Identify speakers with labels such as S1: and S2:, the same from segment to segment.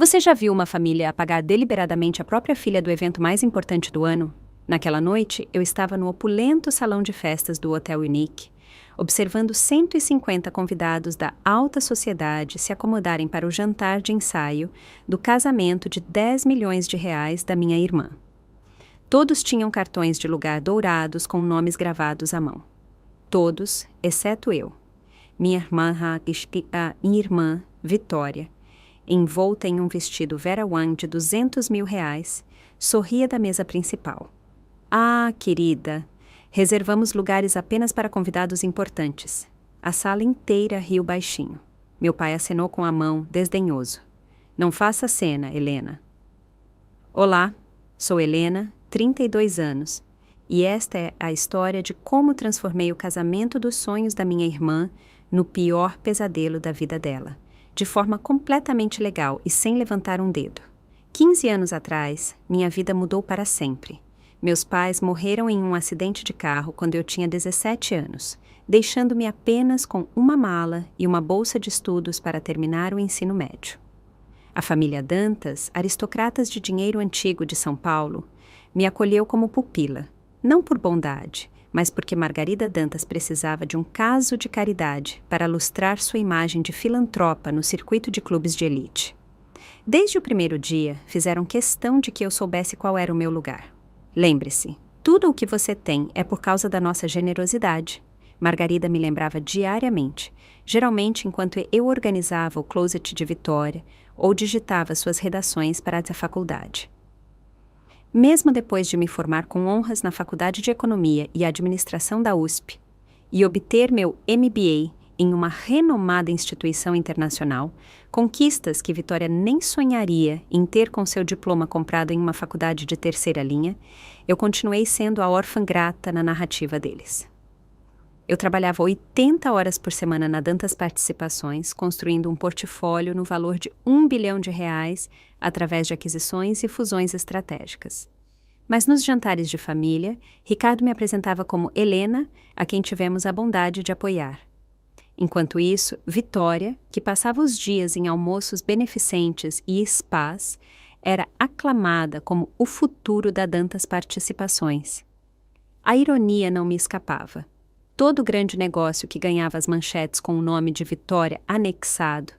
S1: Você já viu uma família apagar deliberadamente a própria filha do evento mais importante do ano? Naquela noite, eu estava no opulento salão de festas do Hotel Unique, observando 150 convidados da alta sociedade se acomodarem para o jantar de ensaio do casamento de 10 milhões de reais da minha irmã. Todos tinham cartões de lugar dourados com nomes gravados à mão. Todos, exceto eu. Minha irmã, Vitória, envolta em um vestido Vera Wang de 200 mil reais, sorria da mesa principal. Ah, querida, reservamos lugares apenas para convidados importantes. A sala inteira riu baixinho. Meu pai acenou com a mão, desdenhoso. Não faça cena, Helena. Olá, sou Helena, 32 anos, e esta é a história de como transformei o casamento dos sonhos da minha irmã no pior pesadelo da vida dela, de forma completamente legal e sem levantar um dedo. 15 anos atrás, minha vida mudou para sempre. Meus pais morreram em um acidente de carro quando eu tinha 17 anos, deixando-me apenas com uma mala e uma bolsa de estudos para terminar o ensino médio. A família Dantas, aristocratas de dinheiro antigo de São Paulo, me acolheu como pupila, não por bondade, mas porque Margarida Dantas precisava de um caso de caridade para lustrar sua imagem de filantropa no circuito de clubes de elite. Desde o primeiro dia, fizeram questão de que eu soubesse qual era o meu lugar. Lembre-se, tudo o que você tem é por causa da nossa generosidade. Margarida me lembrava diariamente, geralmente enquanto eu organizava o closet de Vitória ou digitava suas redações para a faculdade. Mesmo depois de me formar com honras na Faculdade de Economia e Administração da USP e obter meu MBA em uma renomada instituição internacional, conquistas que Vitória nem sonharia em ter com seu diploma comprado em uma faculdade de terceira linha, eu continuei sendo a órfã grata na narrativa deles. Eu trabalhava 80 horas por semana na Dantas Participações, construindo um portfólio no valor de R$1 bilhão através de aquisições e fusões estratégicas. Mas nos jantares de família, Ricardo me apresentava como Helena, a quem tivemos a bondade de apoiar. Enquanto isso, Vitória, que passava os dias em almoços beneficentes e spas, era aclamada como o futuro da Dantas Participações. A ironia não me escapava. Todo grande negócio que ganhava as manchetes com o nome de Vitória anexado,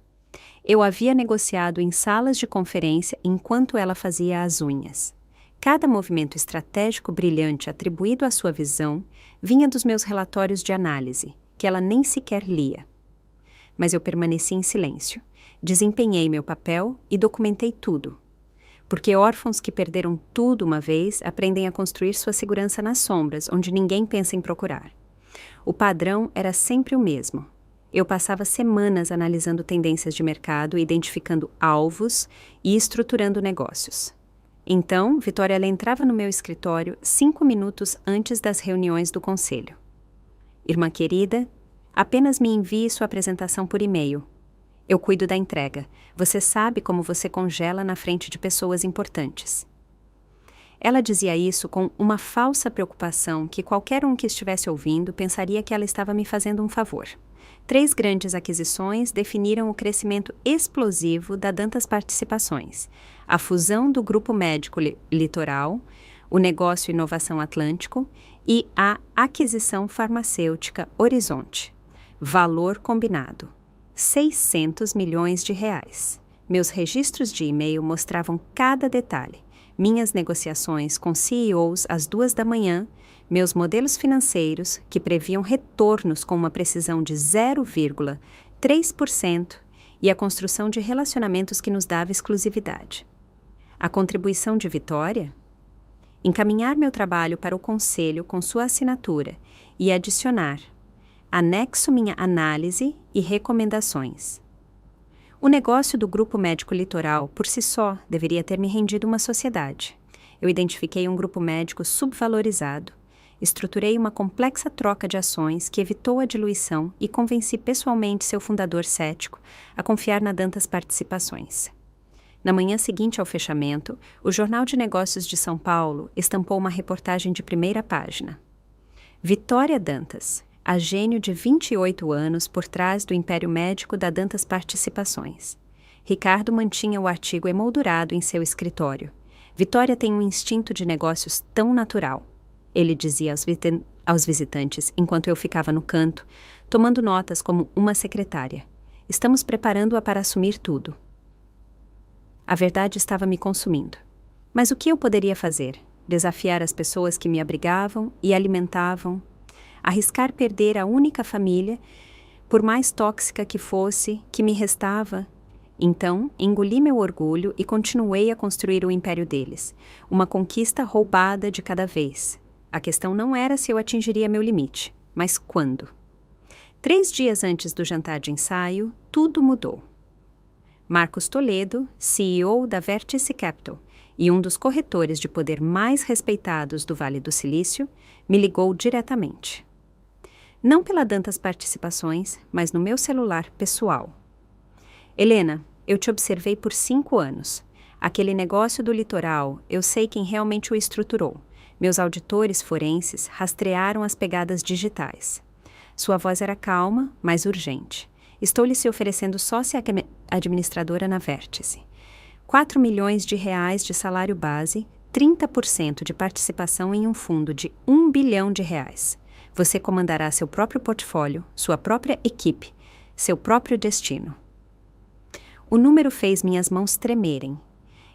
S1: eu havia negociado em salas de conferência enquanto ela fazia as unhas. Cada movimento estratégico brilhante atribuído à sua visão vinha dos meus relatórios de análise, que ela nem sequer lia. Mas eu permaneci em silêncio, desempenhei meu papel e documentei tudo. Porque órfãos que perderam tudo uma vez aprendem a construir sua segurança nas sombras, onde ninguém pensa em procurar. O padrão era sempre o mesmo. Eu passava semanas analisando tendências de mercado, identificando alvos e estruturando negócios. Então, Vitória ela entrava no meu escritório 5 minutos antes das reuniões do conselho. Irmã querida, apenas me envie sua apresentação por e-mail. Eu cuido da entrega. Você sabe como você congela na frente de pessoas importantes. Ela dizia isso com uma falsa preocupação que qualquer um que estivesse ouvindo pensaria que ela estava me fazendo um favor. 3 grandes aquisições definiram o crescimento explosivo da Dantas Participações: a fusão do Grupo Médico Litoral, o negócio Inovação Atlântico e a aquisição farmacêutica Horizonte. Valor combinado: R$600 milhões. Meus registros de e-mail mostravam cada detalhe. Minhas negociações com CEOs às 2 da manhã, meus modelos financeiros, que previam retornos com uma precisão de 0,3% e a construção de relacionamentos que nos dava exclusividade. A contribuição de Vitória? Encaminhar meu trabalho para o conselho com sua assinatura e adicionar: anexo minha análise e recomendações. O negócio do Grupo Médico Litoral, por si só, deveria ter me rendido uma sociedade. Eu identifiquei um grupo médico subvalorizado, estruturei uma complexa troca de ações que evitou a diluição e convenci pessoalmente seu fundador cético a confiar na Dantas Participações. Na manhã seguinte ao fechamento, o Jornal de Negócios de São Paulo estampou uma reportagem de primeira página. Vitória Dantas, a gênio de 28 anos por trás do império médico da Dantas Participações. Ricardo mantinha o artigo emoldurado em seu escritório. Vitória tem um instinto de negócios tão natural, ele dizia aos visitantes enquanto eu ficava no canto, tomando notas como uma secretária. Estamos preparando-a para assumir tudo. A verdade estava me consumindo. Mas o que eu poderia fazer? Desafiar as pessoas que me abrigavam e alimentavam? Arriscar perder a única família, por mais tóxica que fosse, que me restava? Então, engoli meu orgulho e continuei a construir o império deles, uma conquista roubada de cada vez. A questão não era se eu atingiria meu limite, mas quando. 3 dias antes do jantar de ensaio, tudo mudou. Marcos Toledo, CEO da Vértice Capital e um dos corretores de poder mais respeitados do Vale do Silício, me ligou diretamente. Não pela Dantas Participações, mas no meu celular pessoal. Helena, eu te observei por 5 anos. Aquele negócio do litoral, eu sei quem realmente o estruturou. Meus auditores forenses rastrearam as pegadas digitais. Sua voz era calma, mas urgente. Estou lhe se oferecendo sócia administradora na Vértice. 4 milhões de reais de salário base, 30% de participação em um fundo de 1 bilhão de reais. Você comandará seu próprio portfólio, sua própria equipe, seu próprio destino. O número fez minhas mãos tremerem.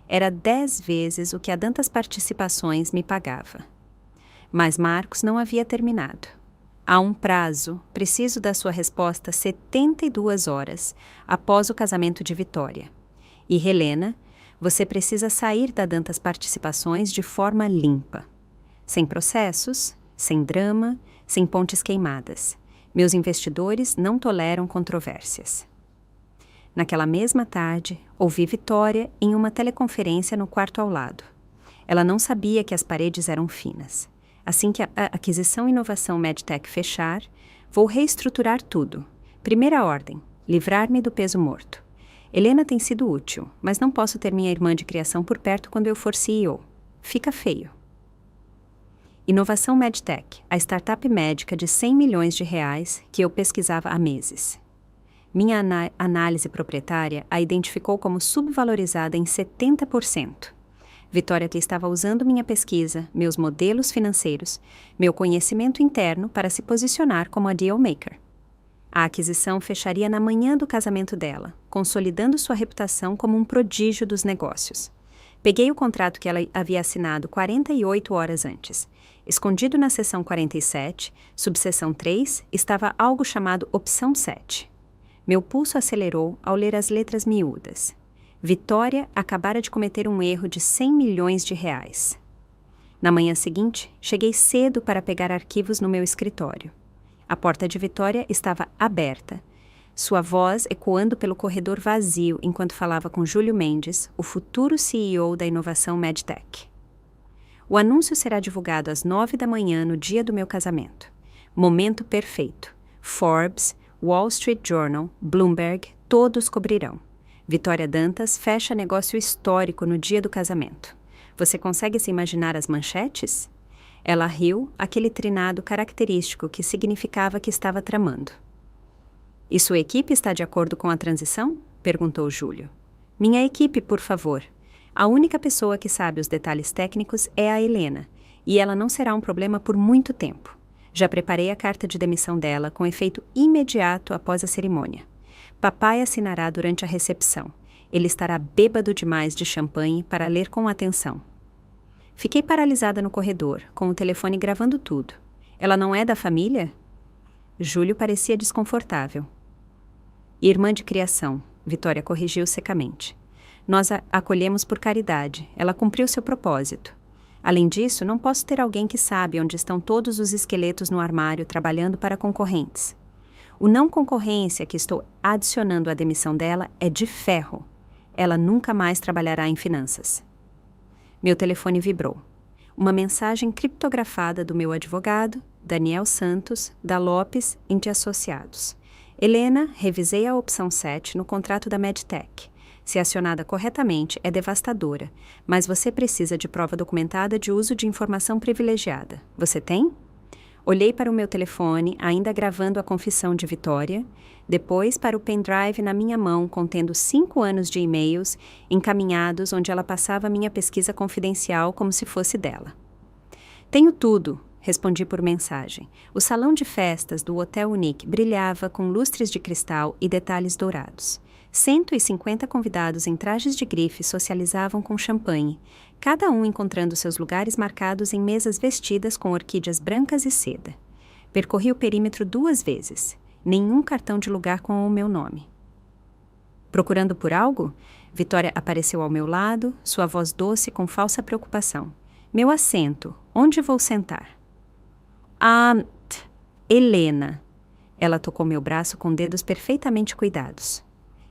S1: Era 10 vezes o que a Dantas Participações me pagava. Mas Marcos não havia terminado. Há um prazo, preciso da sua resposta 72 horas após o casamento de Vitória. E Helena, você precisa sair da Dantas Participações de forma limpa. Sem processos, sem drama, sem pontes queimadas. Meus investidores não toleram controvérsias. Naquela mesma tarde, ouvi Vitória em uma teleconferência no quarto ao lado. Ela não sabia que as paredes eram finas. Assim que a aquisição e inovação Medtech fechar, vou reestruturar tudo. Primeira ordem, livrar-me do peso morto. Helena tem sido útil, mas não posso ter minha irmã de criação por perto quando eu for CEO. Fica feio. Inovação Medtech, a startup médica de 100 milhões de reais que eu pesquisava há meses. Minha análise proprietária a identificou como subvalorizada em 70%. Vitória que estava usando minha pesquisa, meus modelos financeiros, meu conhecimento interno para se posicionar como a deal maker. A aquisição fecharia na manhã do casamento dela, consolidando sua reputação como um prodígio dos negócios. Peguei o contrato que ela havia assinado 48 horas antes. Escondido na seção 47, subseção 3, estava algo chamado opção 7. Meu pulso acelerou ao ler as letras miúdas. Vitória acabara de cometer um erro de 100 milhões de reais. Na manhã seguinte, cheguei cedo para pegar arquivos no meu escritório. A porta de Vitória estava aberta, sua voz ecoando pelo corredor vazio enquanto falava com Júlio Mendes, o futuro CEO da inovação Medtech. O anúncio será divulgado às 9 da manhã no dia do meu casamento. Momento perfeito. Forbes, Wall Street Journal, Bloomberg, todos cobrirão. Vitória Dantas fecha negócio histórico no dia do casamento. Você consegue se imaginar as manchetes? Ela riu, aquele trinado característico que significava que estava tramando. E sua equipe está de acordo com a transição? Perguntou Júlio. Minha equipe, por favor. A única pessoa que sabe os detalhes técnicos é a Helena, e ela não será um problema por muito tempo. Já preparei a carta de demissão dela com efeito imediato após a cerimônia. Papai assinará durante a recepção. Ele estará bêbado demais de champanhe para ler com atenção. Fiquei paralisada no corredor, com o telefone gravando tudo. Ela não é da família? Júlio parecia desconfortável. Irmã de criação, Vitória corrigiu secamente. Nós a acolhemos por caridade. Ela cumpriu seu propósito. Além disso, não posso ter alguém que sabe onde estão todos os esqueletos no armário trabalhando para concorrentes. O não concorrência que estou adicionando à demissão dela é de ferro. Ela nunca mais trabalhará em finanças. Meu telefone vibrou. Uma mensagem criptografada do meu advogado, Daniel Santos, da Lopes de Associados. Helena, revisei a opção 7 no contrato da Medtech. Se acionada corretamente, é devastadora, mas você precisa de prova documentada de uso de informação privilegiada. Você tem? Olhei para o meu telefone, ainda gravando a confissão de Vitória, depois para o pendrive na minha mão contendo 5 anos de e-mails encaminhados onde ela passava minha pesquisa confidencial como se fosse dela. Tenho tudo, respondi por mensagem. O salão de festas do Hotel Unique brilhava com lustres de cristal e detalhes dourados. 150 convidados em trajes de grife socializavam com champanhe, cada um encontrando seus lugares marcados em mesas vestidas com orquídeas brancas e seda. Percorri o perímetro 2 vezes. Nenhum cartão de lugar com o meu nome. Procurando por algo? Vitória apareceu ao meu lado, sua voz doce com falsa preocupação. Meu assento. Onde vou sentar? Helena. Ela tocou meu braço com dedos perfeitamente cuidados.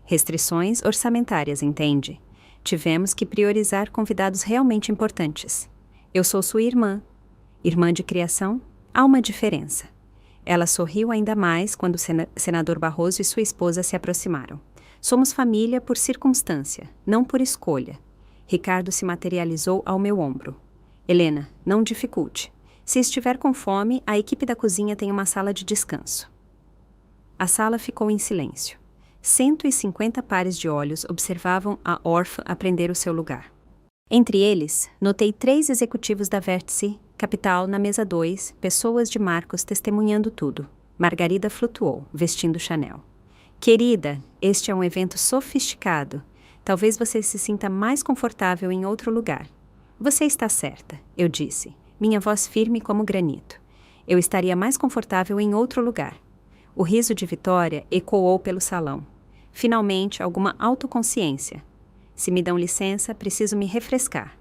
S1: Restrições orçamentárias, entende? Tivemos que priorizar convidados realmente importantes. Eu sou sua irmã. Irmã de criação? Há uma diferença. Ela sorriu ainda mais quando o senador Barroso e sua esposa se aproximaram. Somos família por circunstância, não por escolha. Ricardo se materializou ao meu ombro. Helena, não dificulte. Se estiver com fome, a equipe da cozinha tem uma sala de descanso. A sala ficou em silêncio. 150 pares de olhos observavam a órfã aprender o seu lugar. Entre eles, notei 3 executivos da Vértice Capital na mesa 2, pessoas de Marcos testemunhando tudo. Margarida flutuou, vestindo Chanel. Querida, este é um evento sofisticado. Talvez você se sinta mais confortável em outro lugar. Você está certa, eu disse, minha voz firme como granito. Eu estaria mais confortável em outro lugar. O riso de Vitória ecoou pelo salão. Finalmente, alguma autoconsciência. Se me dão licença, preciso me refrescar.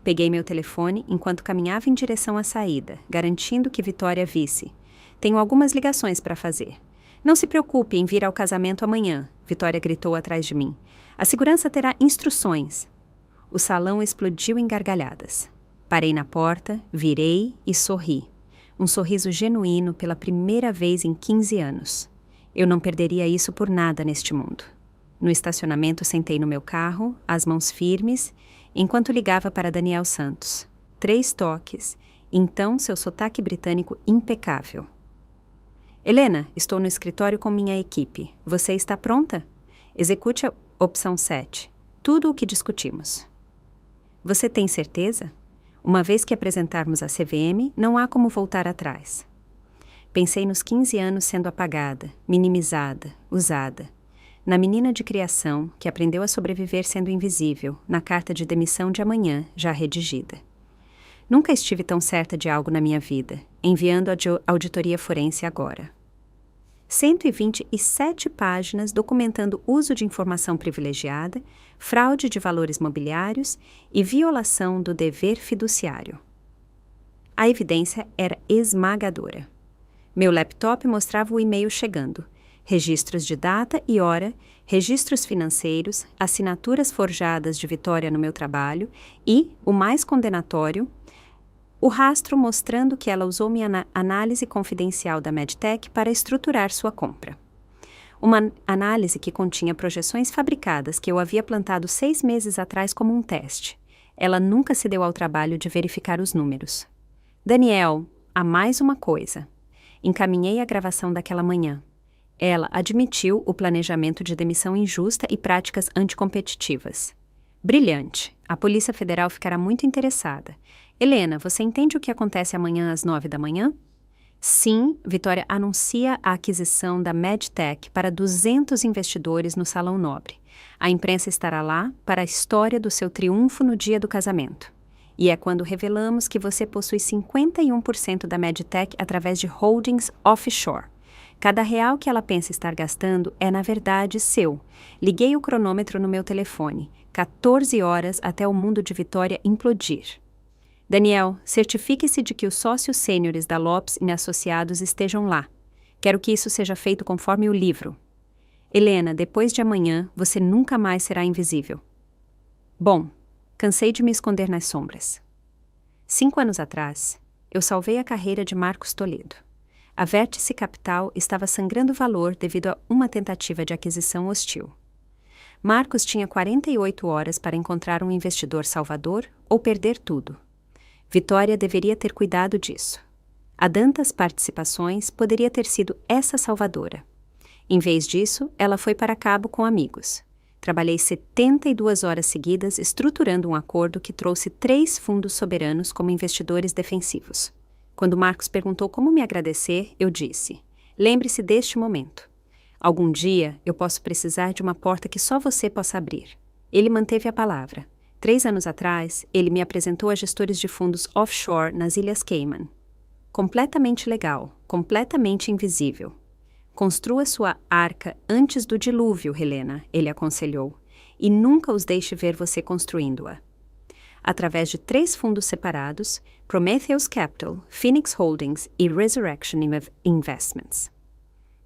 S1: Peguei meu telefone enquanto caminhava em direção à saída, garantindo que Vitória visse. Tenho algumas ligações para fazer. Não se preocupe em vir ao casamento amanhã, Vitória gritou atrás de mim. A segurança terá instruções. O salão explodiu em gargalhadas. Parei na porta, virei e sorri. Um sorriso genuíno pela primeira vez em 15 anos. Eu não perderia isso por nada neste mundo. No estacionamento sentei no meu carro, as mãos firmes, enquanto ligava para Daniel Santos. 3 toques, então seu sotaque britânico impecável. Helena, estou no escritório com minha equipe. Você está pronta? Execute a opção 7. Tudo o que discutimos. Você tem certeza? Uma vez que apresentarmos a CVM, não há como voltar atrás. Pensei nos 15 anos sendo apagada, minimizada, usada. Na menina de criação, que aprendeu a sobreviver sendo invisível, na carta de demissão de amanhã, já redigida. Nunca estive tão certa de algo na minha vida, enviando a auditoria forense agora. 127 páginas documentando uso de informação privilegiada, fraude de valores mobiliários e violação do dever fiduciário. A evidência era esmagadora. Meu laptop mostrava o e-mail chegando, registros de data e hora, registros financeiros, assinaturas forjadas de Vitória no meu trabalho e, o mais condenatório, o rastro mostrando que ela usou minha análise confidencial da Medtech para estruturar sua compra. Uma análise que continha projeções fabricadas que eu havia plantado 6 meses atrás como um teste. Ela nunca se deu ao trabalho de verificar os números. Daniel, há mais uma coisa. Encaminhei a gravação daquela manhã. Ela admitiu o planejamento de demissão injusta e práticas anticompetitivas. Brilhante. A Polícia Federal ficará muito interessada. Helena, você entende o que acontece amanhã às 9 da manhã? Sim, Vitória anuncia a aquisição da Medtech para 200 investidores no Salão Nobre. A imprensa estará lá para a história do seu triunfo no dia do casamento. E é quando revelamos que você possui 51% da Medtech através de holdings offshore. Cada real que ela pensa estar gastando é, na verdade, seu. Liguei o cronômetro no meu telefone. 14 horas até o mundo de Vitória implodir. Daniel, certifique-se de que os sócios sêniores da Lopes e Associados estejam lá. Quero que isso seja feito conforme o livro. Helena, depois de amanhã, você nunca mais será invisível. Bom, cansei de me esconder nas sombras. 5 anos atrás, eu salvei a carreira de Marcos Toledo. A Vértice Capital estava sangrando valor devido a uma tentativa de aquisição hostil. Marcos tinha 48 horas para encontrar um investidor salvador ou perder tudo. Vitória deveria ter cuidado disso. A Dantas Participações poderia ter sido essa salvadora. Em vez disso, ela foi para Cabo com amigos. Trabalhei 72 horas seguidas estruturando um acordo que trouxe 3 fundos soberanos como investidores defensivos. Quando Marcos perguntou como me agradecer, eu disse: lembre-se deste momento. Algum dia eu posso precisar de uma porta que só você possa abrir. Ele manteve a palavra. 3 anos atrás, ele me apresentou a gestores de fundos offshore nas Ilhas Cayman. Completamente legal, completamente invisível. Construa sua arca antes do dilúvio, Helena, ele aconselhou, e nunca os deixe ver você construindo-a. Através de 3 fundos separados, Prometheus Capital, Phoenix Holdings e Resurrection Investments.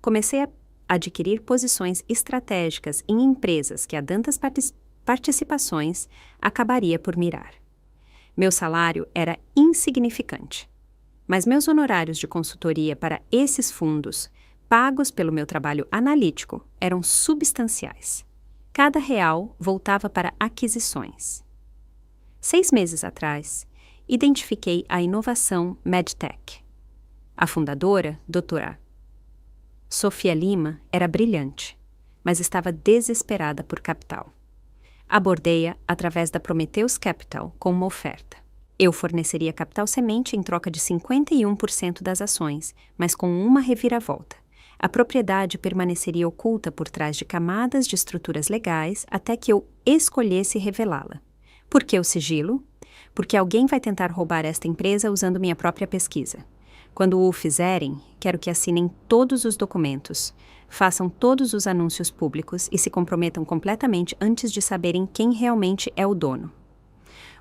S1: Comecei a adquirir posições estratégicas em empresas que a Dantas Participações acabaria por mirar. Meu salário era insignificante, mas meus honorários de consultoria para esses fundos, pagos pelo meu trabalho analítico, eram substanciais. Cada real voltava para aquisições. 6 meses atrás, identifiquei a inovação MedTech. A fundadora, Dra. Sofia Lima, era brilhante, mas estava desesperada por capital. Abordei-a através da Prometheus Capital com uma oferta. Eu forneceria capital semente em troca de 51% das ações, mas com uma reviravolta. A propriedade permaneceria oculta por trás de camadas de estruturas legais até que eu escolhesse revelá-la. Por que o sigilo? Porque alguém vai tentar roubar esta empresa usando minha própria pesquisa. Quando o fizerem, quero que assinem todos os documentos, façam todos os anúncios públicos e se comprometam completamente antes de saberem quem realmente é o dono.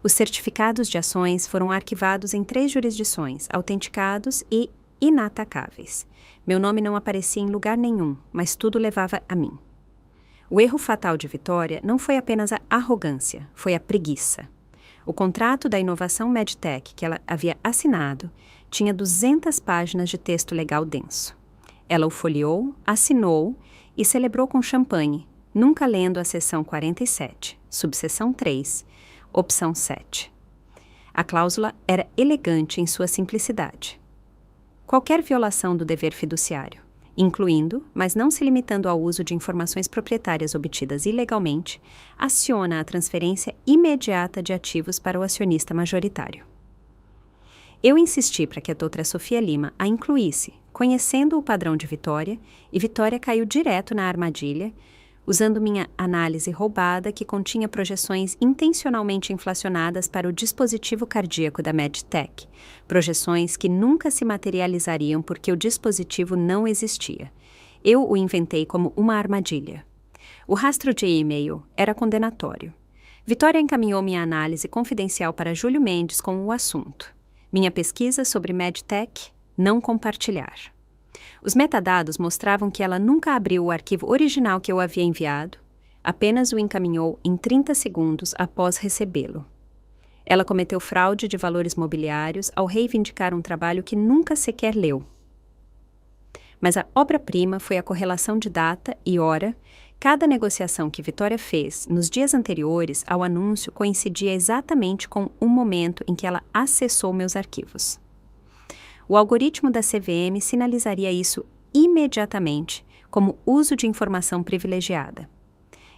S1: Os certificados de ações foram arquivados em 3 jurisdições, autenticados e inatacáveis. Meu nome não aparecia em lugar nenhum, mas tudo levava a mim. O erro fatal de Vitória não foi apenas a arrogância, foi a preguiça. O contrato da inovação MedTech que ela havia assinado tinha 200 páginas de texto legal denso. Ela o folheou, assinou e celebrou com champanhe, nunca lendo a seção 47, subseção 3, opção 7. A cláusula era elegante em sua simplicidade. Qualquer violação do dever fiduciário, incluindo, mas não se limitando ao uso de informações proprietárias obtidas ilegalmente, aciona a transferência imediata de ativos para o acionista majoritário. Eu insisti para que a doutora Sofia Lima a incluísse, conhecendo o padrão de Vitória, e Vitória caiu direto na armadilha, usando minha análise roubada que continha projeções intencionalmente inflacionadas para o dispositivo cardíaco da MedTech, projeções que nunca se materializariam porque o dispositivo não existia. Eu o inventei como uma armadilha. O rastro de e-mail era condenatório. Vitória encaminhou minha análise confidencial para Júlio Mendes com o assunto: minha pesquisa sobre MedTech, não compartilhar. Os metadados mostravam que ela nunca abriu o arquivo original que eu havia enviado, apenas o encaminhou em 30 segundos após recebê-lo. Ela cometeu fraude de valores mobiliários ao reivindicar um trabalho que nunca sequer leu. Mas a obra-prima foi a correlação de data e hora. Cada negociação que Vitória fez nos dias anteriores ao anúncio coincidia exatamente com o momento em que ela acessou meus arquivos. O algoritmo da CVM sinalizaria isso imediatamente como uso de informação privilegiada.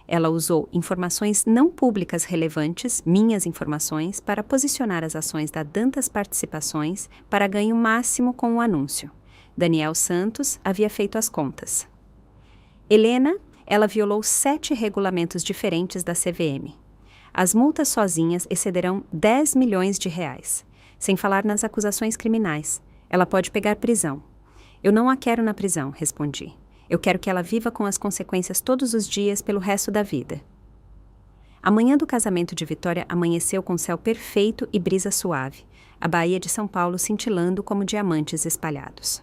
S1: Ela usou informações não públicas relevantes, minhas informações, para posicionar as ações da Dantas Participações para ganho máximo com o anúncio. Daniel Santos havia feito as contas. Helena, ela violou 7 regulamentos diferentes da CVM. As multas sozinhas excederão 10 milhões de reais, sem falar nas acusações criminais. Ela pode pegar prisão. Eu não a quero na prisão, respondi. Eu quero que ela viva com as consequências todos os dias pelo resto da vida. A manhã do casamento de Vitória amanheceu com céu perfeito e brisa suave, a Baía de São Paulo cintilando como diamantes espalhados.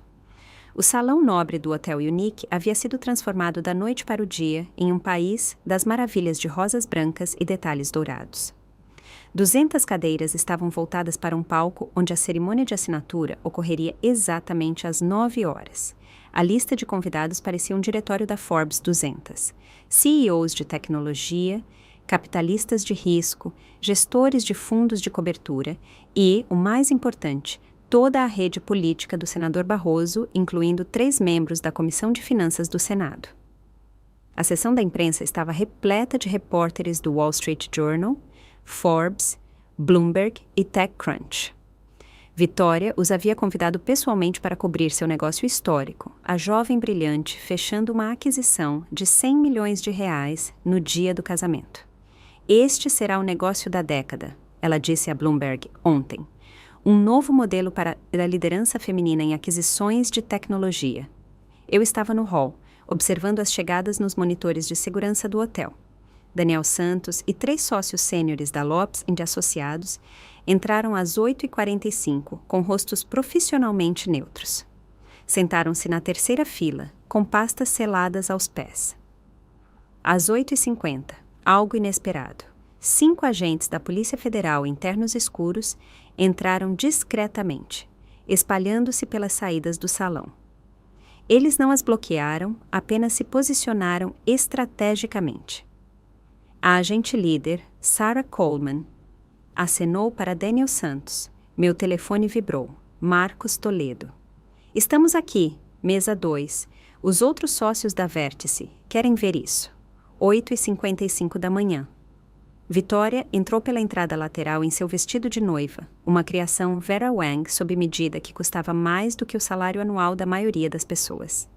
S1: O salão nobre do Hotel Unique havia sido transformado da noite para o dia em um país das maravilhas de rosas brancas e detalhes dourados. 200 cadeiras estavam voltadas para um palco onde a cerimônia de assinatura ocorreria exatamente às 9 horas. A lista de convidados parecia um diretório da Forbes 200. CEOs de tecnologia, capitalistas de risco, gestores de fundos de cobertura e, o mais importante, toda a rede política do senador Barroso, incluindo 3 membros da Comissão de Finanças do Senado. A seção da imprensa estava repleta de repórteres do Wall Street Journal, Forbes, Bloomberg e TechCrunch. Vitória os havia convidado pessoalmente para cobrir seu negócio histórico, a jovem brilhante fechando uma aquisição de R$100 milhões no dia do casamento. Este será o negócio da década, ela disse a Bloomberg ontem. Um novo modelo para a liderança feminina em aquisições de tecnologia. Eu estava no hall, observando as chegadas nos monitores de segurança do hotel. Daniel Santos e 3 sócios sêniores da Lopes & Associados entraram às 8h45, com rostos profissionalmente neutros. Sentaram-se na terceira fila, com pastas seladas aos pés. Às 8h50, algo inesperado. 5 agentes da Polícia Federal em ternos escuros entraram discretamente, espalhando-se pelas saídas do salão. Eles não as bloquearam, apenas se posicionaram estrategicamente. A agente líder, Sarah Coleman, acenou para Daniel Santos. Meu telefone vibrou. Marcos Toledo. Estamos aqui, mesa 2. Os outros sócios da Vértice querem ver isso. 8h55 da manhã. Vitória entrou pela entrada lateral em seu vestido de noiva, uma criação Vera Wang sob medida que custava mais do que o salário anual da maioria das pessoas.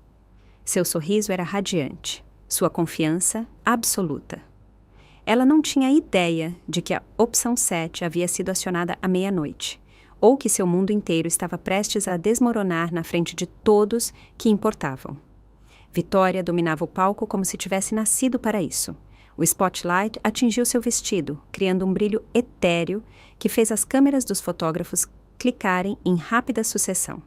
S1: Seu sorriso era radiante, sua confiança absoluta. Ela não tinha ideia de que a opção 7 havia sido acionada à meia-noite, ou que seu mundo inteiro estava prestes a desmoronar na frente de todos que importavam. Vitória dominava o palco como se tivesse nascido para isso. O spotlight atingiu seu vestido, criando um brilho etéreo que fez as câmeras dos fotógrafos clicarem em rápida sucessão.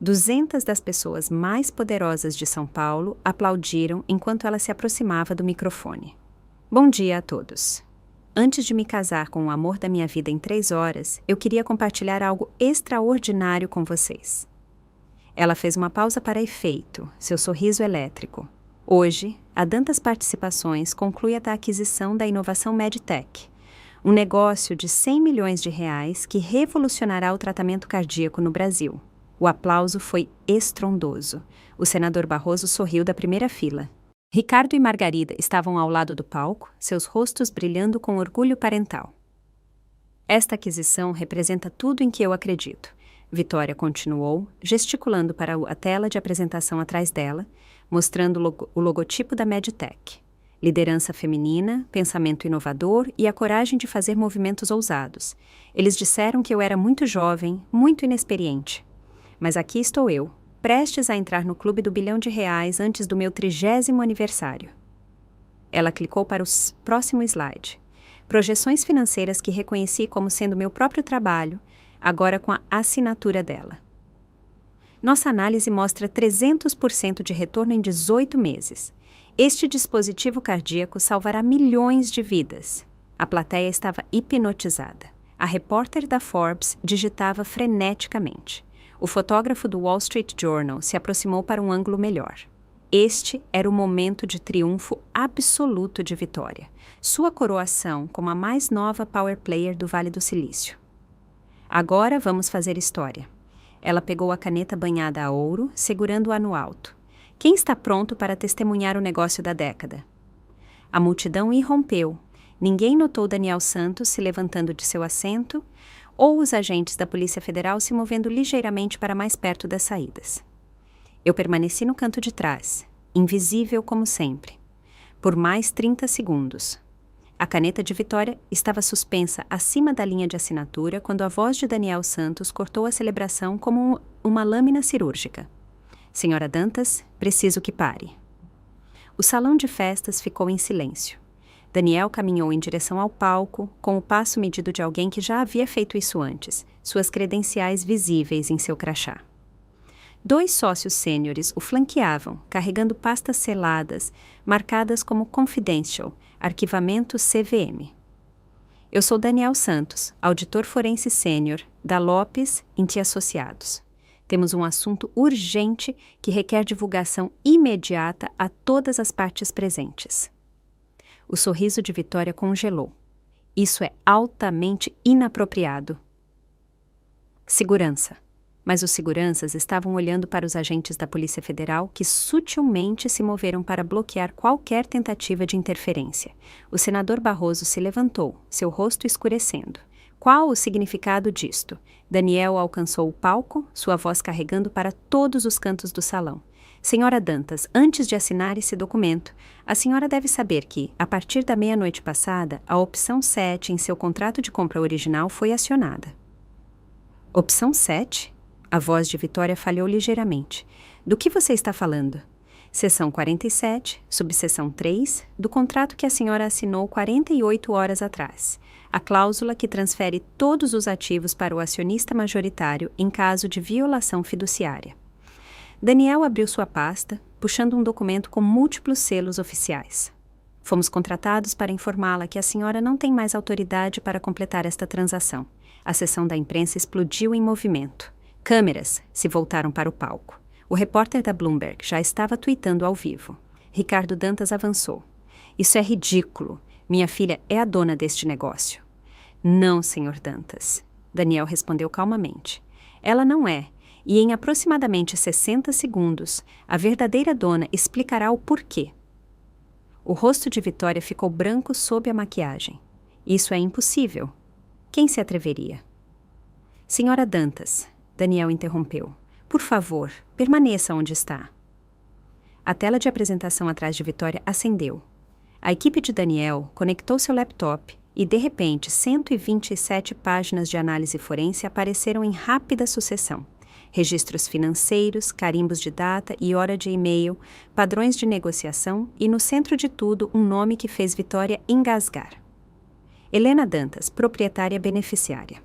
S1: 200 das pessoas mais poderosas de São Paulo aplaudiram enquanto ela se aproximava do microfone. Bom dia a todos. Antes de me casar com o amor da minha vida em 3 horas, eu queria compartilhar algo extraordinário com vocês. Ela fez uma pausa para efeito, seu sorriso elétrico. Hoje, a Dantas Participações conclui a aquisição da inovação MedTech, um negócio de R$100 milhões que revolucionará o tratamento cardíaco no Brasil. O aplauso foi estrondoso. O senador Barroso sorriu da primeira fila. Ricardo e Margarida estavam ao lado do palco, seus rostos brilhando com orgulho parental. Esta aquisição representa tudo em que eu acredito. Vitória continuou, gesticulando para a tela de apresentação atrás dela, mostrando o logotipo da MedTech. Liderança feminina, pensamento inovador e a coragem de fazer movimentos ousados. Eles disseram que eu era muito jovem, muito inexperiente. Mas aqui estou eu, prestes a entrar no clube do R$1 bilhão antes do meu 30º aniversário. Ela clicou para o próximo slide. Projeções financeiras que reconheci como sendo meu próprio trabalho, agora com a assinatura dela. Nossa análise mostra 300% de retorno em 18 meses. Este dispositivo cardíaco salvará milhões de vidas. A plateia estava hipnotizada. A repórter da Forbes digitava freneticamente. O fotógrafo do Wall Street Journal se aproximou para um ângulo melhor. Este era o momento de triunfo absoluto de Vitória. Sua coroação como a mais nova power player do Vale do Silício. Agora vamos fazer história. Ela pegou a caneta banhada a ouro, segurando-a no alto. Quem está pronto para testemunhar o negócio da década? A multidão irrompeu. Ninguém notou Daniel Santos se levantando de seu assento ou os agentes da Polícia Federal se movendo ligeiramente para mais perto das saídas. Eu permaneci no canto de trás, invisível como sempre, por mais 30 segundos. A caneta de Vitória estava suspensa acima da linha de assinatura quando a voz de Daniel Santos cortou a celebração como uma lâmina cirúrgica. Senhora Dantas, preciso que pare. O salão de festas ficou em silêncio. Daniel caminhou em direção ao palco, com o passo medido de alguém que já havia feito isso antes, suas credenciais visíveis em seu crachá. 2 sócios sêniores o flanqueavam, carregando pastas seladas, marcadas como Confidential, arquivamento CVM. Eu sou Daniel Santos, auditor forense sênior, da Lopes & Associados. Temos um assunto urgente que requer divulgação imediata a todas as partes presentes. O sorriso de Vitória congelou. Isso é altamente inapropriado. Segurança. Mas os seguranças estavam olhando para os agentes da Polícia Federal que sutilmente se moveram para bloquear qualquer tentativa de interferência. O senador Barroso se levantou, seu rosto escurecendo. Qual o significado disto? Daniel alcançou o palco, sua voz carregando para todos os cantos do salão. Senhora Dantas, antes de assinar esse documento, a senhora deve saber que, a partir da meia-noite passada, a opção 7 em seu contrato de compra original foi acionada. Opção 7? A voz de Vitória falhou ligeiramente. Do que você está falando? Seção 47, subseção 3, do contrato que a senhora assinou 48 horas atrás. A cláusula que transfere todos os ativos para o acionista majoritário em caso de violação fiduciária. Daniel abriu sua pasta, puxando um documento com múltiplos selos oficiais. Fomos contratados para informá-la que a senhora não tem mais autoridade para completar esta transação. A seção da imprensa explodiu em movimento. Câmeras se voltaram para o palco. O repórter da Bloomberg já estava tuitando ao vivo. Ricardo Dantas avançou. Isso é ridículo. Minha filha é a dona deste negócio. Não, senhor Dantas. Daniel respondeu calmamente. Ela não é, e em aproximadamente 60 segundos, a verdadeira dona explicará o porquê. O rosto de Vitória ficou branco sob a maquiagem. Isso é impossível. Quem se atreveria? Senhora Dantas, Daniel interrompeu. Por favor, permaneça onde está. A tela de apresentação atrás de Vitória acendeu. A equipe de Daniel conectou seu laptop e, de repente, 127 páginas de análise forense apareceram em rápida sucessão. Registros financeiros, carimbos de data e hora de e-mail, padrões de negociação e, no centro de tudo, um nome que fez Vitória engasgar. Helena Dantas, proprietária beneficiária.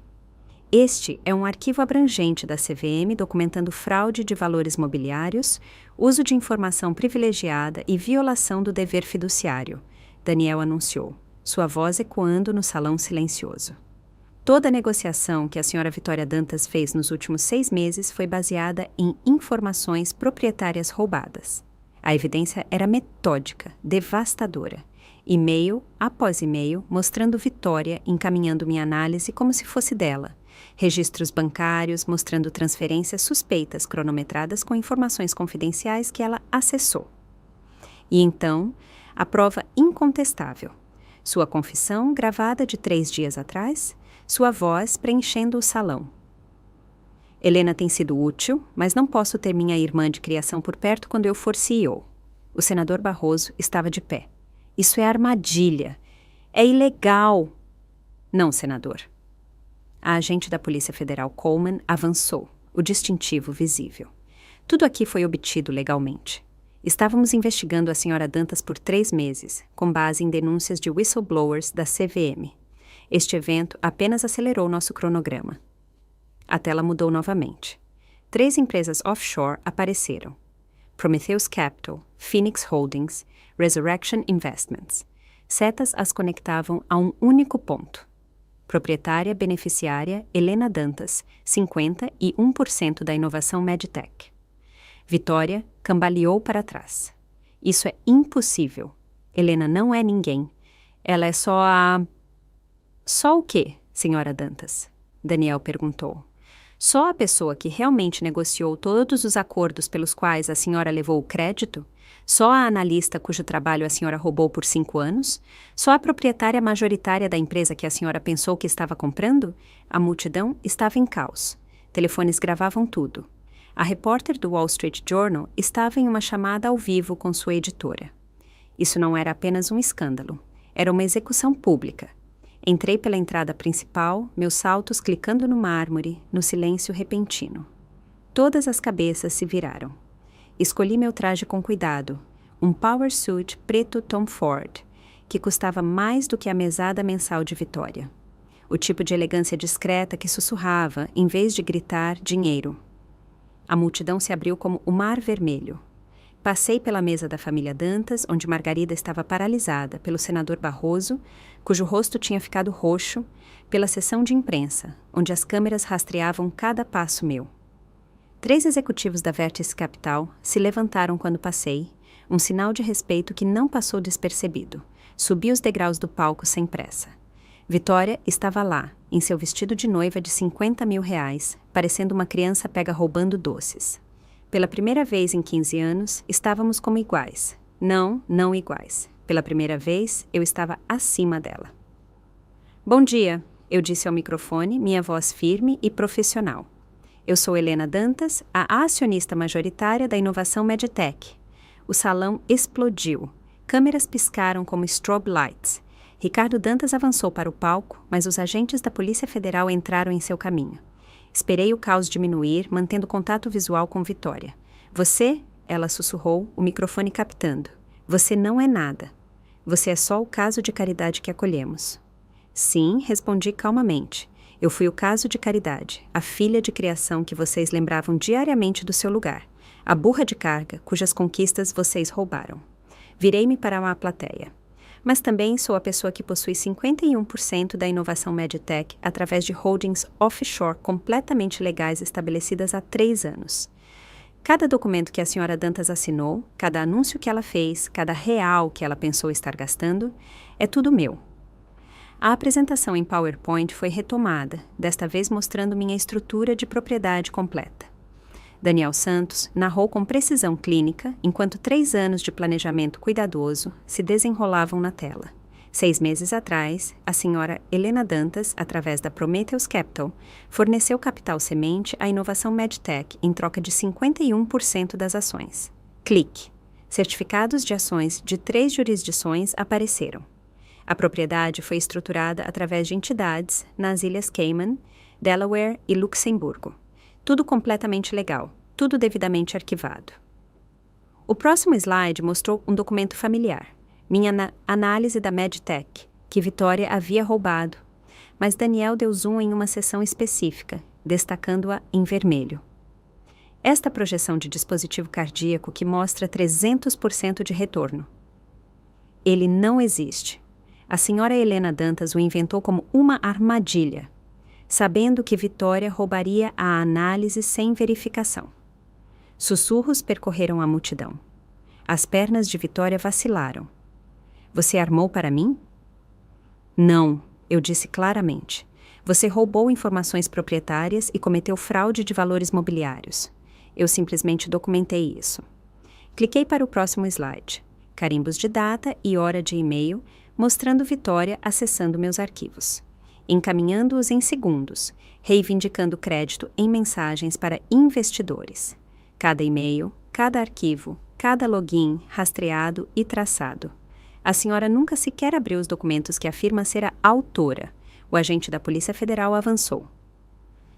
S1: Este é um arquivo abrangente da CVM documentando fraude de valores mobiliários, uso de informação privilegiada e violação do dever fiduciário, Daniel anunciou, sua voz ecoando no salão silencioso. Toda a negociação que a senhora Vitória Dantas fez nos últimos 6 meses foi baseada em informações proprietárias roubadas. A evidência era metódica, devastadora. E-mail após e-mail mostrando Vitória encaminhando minha análise como se fosse dela. Registros bancários mostrando transferências suspeitas cronometradas com informações confidenciais que ela acessou. E então, a prova incontestável. Sua confissão gravada de 3 dias atrás, sua voz preenchendo o salão. Helena tem sido útil, mas não posso ter minha irmã de criação por perto quando eu for CEO. O senador Barroso estava de pé. Isso é armadilha. É ilegal. Não, senador. A agente da Polícia Federal Coleman avançou, o distintivo visível. Tudo aqui foi obtido legalmente. Estávamos investigando a senhora Dantas por 3 meses, com base em denúncias de whistleblowers da CVM. Este evento apenas acelerou nosso cronograma. A tela mudou novamente. 3 empresas offshore apareceram. Prometheus Capital, Phoenix Holdings, Resurrection Investments. Setas as conectavam a um único ponto. Proprietária beneficiária Helena Dantas, 51% da inovação Medtech. Vitória cambaleou para trás. Isso é impossível. Helena não é ninguém. Ela é só a... Só o quê, senhora Dantas? Daniel perguntou. Só a pessoa que realmente negociou todos os acordos pelos quais a senhora levou o crédito? Só a analista cujo trabalho a senhora roubou por 5 anos? Só a proprietária majoritária da empresa que a senhora pensou que estava comprando? A multidão estava em caos. Telefones gravavam tudo. A repórter do Wall Street Journal estava em uma chamada ao vivo com sua editora. Isso não era apenas um escândalo. Era uma execução pública. Entrei pela entrada principal, meus saltos clicando no mármore, no silêncio repentino. Todas as cabeças se viraram. Escolhi meu traje com cuidado, um power suit preto Tom Ford, que custava mais do que a mesada mensal de Vitória. O tipo de elegância discreta que sussurrava, em vez de gritar, dinheiro. A multidão se abriu como o mar vermelho. Passei pela mesa da família Dantas, onde Margarida estava paralisada, pelo senador Barroso, cujo rosto tinha ficado roxo, pela sessão de imprensa, onde as câmeras rastreavam cada passo meu. 3 executivos da Vertex Capital se levantaram quando passei, um sinal de respeito que não passou despercebido. Subi os degraus do palco sem pressa. Vitória estava lá, em seu vestido de noiva de R$ 50 mil, parecendo uma criança pega roubando doces. Pela primeira vez em 15 anos, estávamos como iguais. Não iguais. Pela primeira vez, eu estava acima dela. Bom dia, eu disse ao microfone, minha voz firme e profissional. Eu sou Helena Dantas, a acionista majoritária da inovação Medtech. O salão explodiu. Câmeras piscaram como strobe lights. Ricardo Dantas avançou para o palco, mas os agentes da Polícia Federal entraram em seu caminho. Esperei o caos diminuir, mantendo contato visual com Vitória. Você, ela sussurrou, o microfone captando. Você não é nada. Você é só o caso de caridade que acolhemos. Sim, respondi calmamente. Eu fui o caso de caridade, a filha de criação que vocês lembravam diariamente do seu lugar, a burra de carga cujas conquistas vocês roubaram. Virei-me para uma plateia. Mas também sou a pessoa que possui 51% da inovação Medtech através de holdings offshore completamente legais estabelecidas há 3 anos. Cada documento que a senhora Dantas assinou, cada anúncio que ela fez, cada real que ela pensou estar gastando, é tudo meu. A apresentação em PowerPoint foi retomada, desta vez mostrando minha estrutura de propriedade completa. Daniel Santos narrou com precisão clínica, enquanto 3 anos de planejamento cuidadoso se desenrolavam na tela. 6 meses atrás, a senhora Helena Dantas, através da Prometheus Capital, forneceu capital semente à inovação Medtech em troca de 51% das ações. Clique. Certificados de ações de 3 jurisdições apareceram. A propriedade foi estruturada através de entidades nas Ilhas Cayman, Delaware e Luxemburgo. Tudo completamente legal, tudo devidamente arquivado. O próximo slide mostrou um documento familiar, minha análise da Medtech, que Vitória havia roubado, mas Daniel deu zoom em uma seção específica, destacando-a em vermelho. Esta projeção de dispositivo cardíaco que mostra 300% de retorno. Ele não existe. A senhora Helena Dantas o inventou como uma armadilha, sabendo que Vitória roubaria a análise sem verificação. Sussurros percorreram a multidão. As pernas de Vitória vacilaram. Você armou para mim? Não, eu disse claramente. Você roubou informações proprietárias e cometeu fraude de valores mobiliários. Eu simplesmente documentei isso. Cliquei para o próximo slide. Carimbos de data e hora de e-mail, mostrando Vitória acessando meus arquivos. Encaminhando-os em segundos, reivindicando crédito em mensagens para investidores. Cada e-mail, cada arquivo, cada login rastreado e traçado. A senhora nunca sequer abriu os documentos que afirma ser a autora. O agente da Polícia Federal avançou.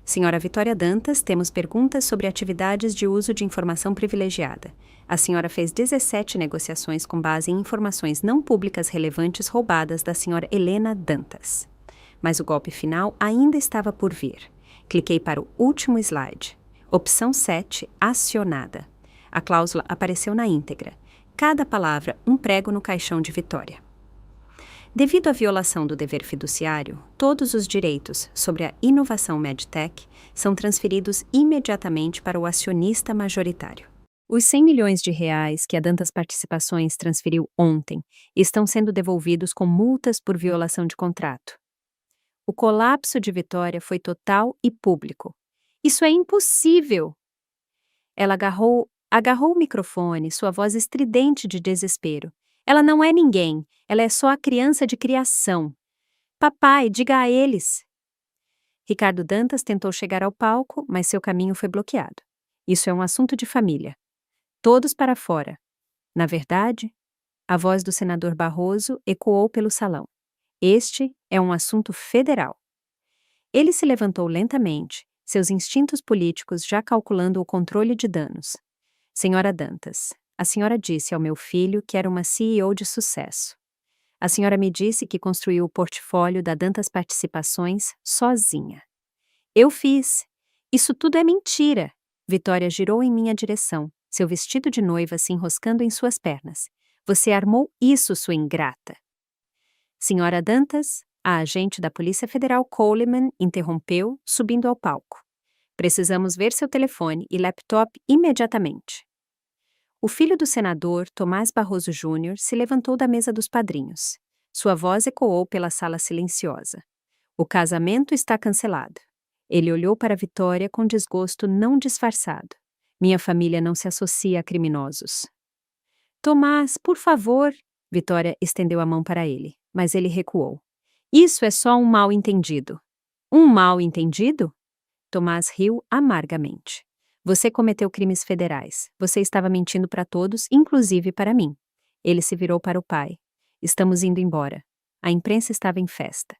S1: Senhora Vitória Dantas, temos perguntas sobre atividades de uso de informação privilegiada. A senhora fez 17 negociações com base em informações não públicas relevantes roubadas da senhora Helena Dantas. Mas o golpe final ainda estava por vir. Cliquei para o último slide. Opção 7, acionada. A cláusula apareceu na íntegra. Cada palavra, um prego no caixão de Vitória. Devido à violação do dever fiduciário, todos os direitos sobre a inovação Medtech são transferidos imediatamente para o acionista majoritário. Os R$ 100 milhões que a Dantas Participações transferiu ontem estão sendo devolvidos com multas por violação de contrato. O colapso de Vitória foi total e público. Isso é impossível! Ela agarrou o microfone, sua voz estridente de desespero. Ela não é ninguém, ela é só a criança de criação. Papai, diga a eles! Ricardo Dantas tentou chegar ao palco, mas seu caminho foi bloqueado. Isso é um assunto de família. Todos para fora. Na verdade, a voz do senador Barroso ecoou pelo salão. Este é um assunto federal. Ele se levantou lentamente, seus instintos políticos já calculando o controle de danos. Senhora Dantas, a senhora disse ao meu filho que era uma CEO de sucesso. A senhora me disse que construiu o portfólio da Dantas Participações sozinha. Eu fiz. Isso tudo é mentira. Vitória girou em minha direção, seu vestido de noiva se enroscando em suas pernas. Você armou isso, sua ingrata. Senhora Dantas, a agente da Polícia Federal Coleman interrompeu, subindo ao palco. Precisamos ver seu telefone e laptop imediatamente. O filho do senador, Tomás Barroso Júnior, se levantou da mesa dos padrinhos. Sua voz ecoou pela sala silenciosa. O casamento está cancelado. Ele olhou para Vitória com desgosto não disfarçado. Minha família não se associa a criminosos. Tomás, por favor. Vitória estendeu a mão para ele, mas ele recuou. Isso é só um mal-entendido. Um mal-entendido? Tomás riu amargamente. Você cometeu crimes federais. Você estava mentindo para todos, inclusive para mim. Ele se virou para o pai. Estamos indo embora. A imprensa estava em festa.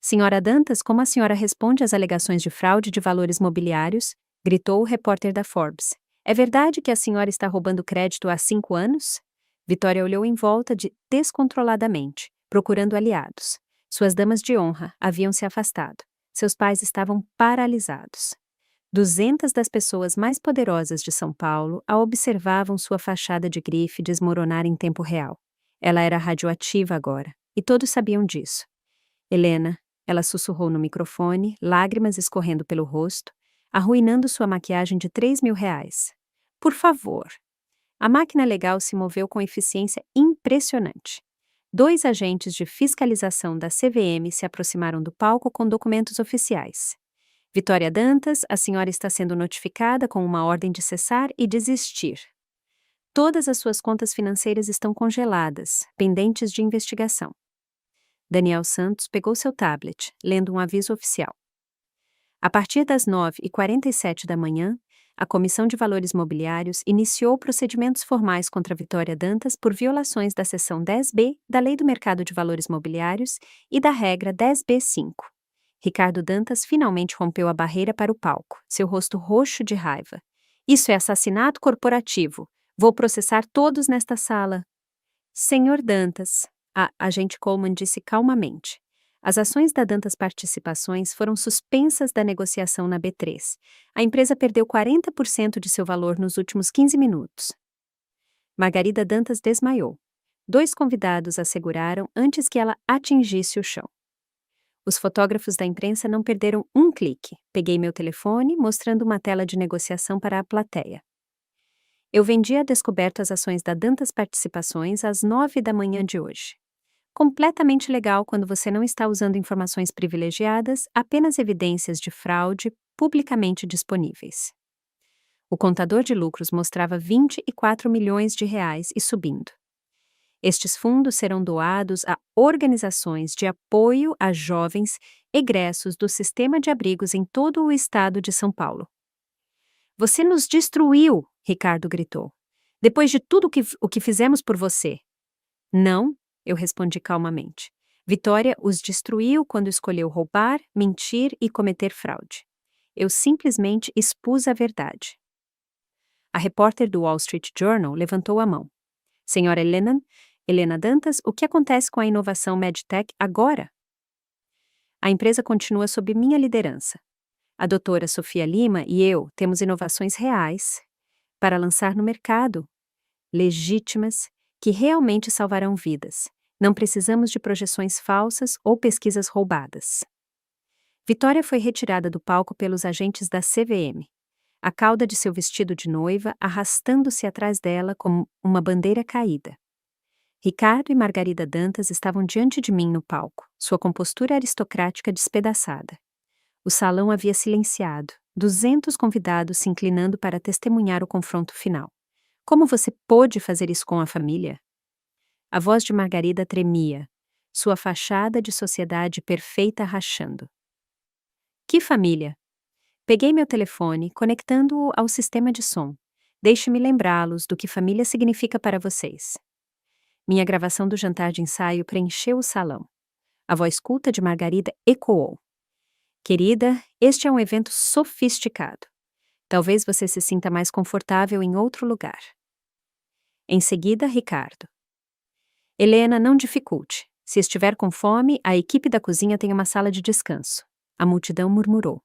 S1: Senhora Dantas, como a senhora responde às alegações de fraude de valores mobiliários? Gritou o repórter da Forbes. É verdade que a senhora está roubando crédito há 5 anos? Vitória olhou em volta descontroladamente, procurando aliados. Suas damas de honra haviam se afastado. Seus pais estavam paralisados. 200 das pessoas mais poderosas de São Paulo a observavam sua fachada de grife desmoronar em tempo real. Ela era radioativa agora, e todos sabiam disso. Helena, ela sussurrou no microfone, lágrimas escorrendo pelo rosto, arruinando sua maquiagem de R$ 3.000. Por favor. A máquina legal se moveu com eficiência impressionante. 2 agentes de fiscalização da CVM se aproximaram do palco com documentos oficiais. Vitória Dantas, a senhora está sendo notificada com uma ordem de cessar e desistir. Todas as suas contas financeiras estão congeladas, pendentes de investigação. Daniel Santos pegou seu tablet, lendo um aviso oficial. A partir das 9h47 da manhã, a Comissão de Valores Mobiliários iniciou procedimentos formais contra Vitória Dantas por violações da seção 10B da Lei do Mercado de Valores Mobiliários e da regra 10B5. Ricardo Dantas finalmente rompeu a barreira para o palco, seu rosto roxo de raiva. Isso é assassinato corporativo. Vou processar todos nesta sala. Senhor Dantas, a agente Coleman disse calmamente. As ações da Dantas Participações foram suspensas da negociação na B3. A empresa perdeu 40% de seu valor nos últimos 15 minutos. Margarida Dantas desmaiou. 2 convidados a seguraram antes que ela atingisse o chão. Os fotógrafos da imprensa não perderam um clique. Peguei meu telefone, mostrando uma tela de negociação para a plateia. Eu vendi a descoberto as ações da Dantas Participações às 9 da manhã de hoje. Completamente legal quando você não está usando informações privilegiadas, apenas evidências de fraude publicamente disponíveis. O contador de lucros mostrava R$ 24 milhões e subindo. Estes fundos serão doados a organizações de apoio a jovens egressos do sistema de abrigos em todo o estado de São Paulo. Você nos destruiu, Ricardo gritou. Depois de tudo o que fizemos por você. Não, eu respondi calmamente. Vitória os destruiu quando escolheu roubar, mentir e cometer fraude. Eu simplesmente expus a verdade. A repórter do Wall Street Journal levantou a mão. Senhora Helena Dantas, o que acontece com a inovação MedTech agora? A empresa continua sob minha liderança. A doutora Sofia Lima e eu temos inovações reais para lançar no mercado, legítimas, que realmente salvarão vidas. Não precisamos de projeções falsas ou pesquisas roubadas. Vitória foi retirada do palco pelos agentes da CVM. A cauda de seu vestido de noiva arrastando-se atrás dela como uma bandeira caída. Ricardo e Margarida Dantas estavam diante de mim no palco, sua compostura aristocrática despedaçada. O salão havia silenciado, 200 convidados se inclinando para testemunhar o confronto final. Como você pôde fazer isso com a família? A voz de Margarida tremia, sua fachada de sociedade perfeita rachando. Que família? Peguei meu telefone, conectando-o ao sistema de som. Deixe-me lembrá-los do que família significa para vocês. Minha gravação do jantar de ensaio preencheu o salão. A voz culta de Margarida ecoou. Querida, este é um evento sofisticado. Talvez você se sinta mais confortável em outro lugar. Em seguida, Ricardo. Helena, não dificulte. Se estiver com fome, a equipe da cozinha tem uma sala de descanso. A multidão murmurou.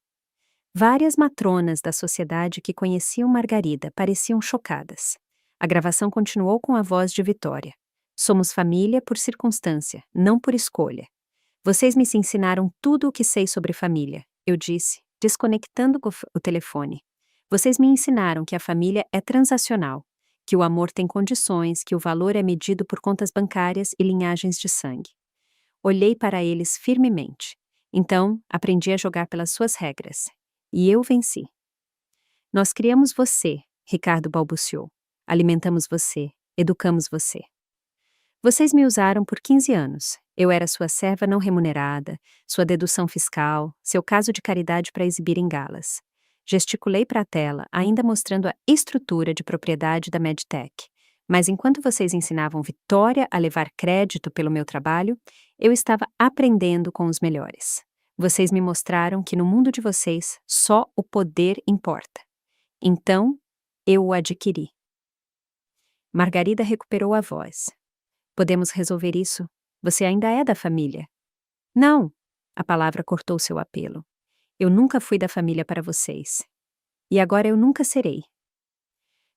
S1: Várias matronas da sociedade que conheciam Margarida pareciam chocadas. A gravação continuou com a voz de Vitória. Somos família por circunstância, não por escolha. Vocês me ensinaram tudo o que sei sobre família, eu disse, desconectando o telefone. Vocês me ensinaram que a família é transacional, que o amor tem condições, que o valor é medido por contas bancárias e linhagens de sangue. Olhei para eles firmemente. Então, aprendi a jogar pelas suas regras. E eu venci. Nós criamos você, Ricardo balbuciou. Alimentamos você, educamos você. Vocês me usaram por 15 anos. Eu era sua serva não remunerada, sua dedução fiscal, seu caso de caridade para exibir em galas. Gesticulei para a tela, ainda mostrando a estrutura de propriedade da Medtech. Mas enquanto vocês ensinavam Vitória a levar crédito pelo meu trabalho, eu estava aprendendo com os melhores. Vocês me mostraram que no mundo de vocês só o poder importa. Então, eu o adquiri. Margarida recuperou a voz. Podemos resolver isso? Você ainda é da família. Não! A palavra cortou seu apelo. Eu nunca fui da família para vocês. E agora eu nunca serei.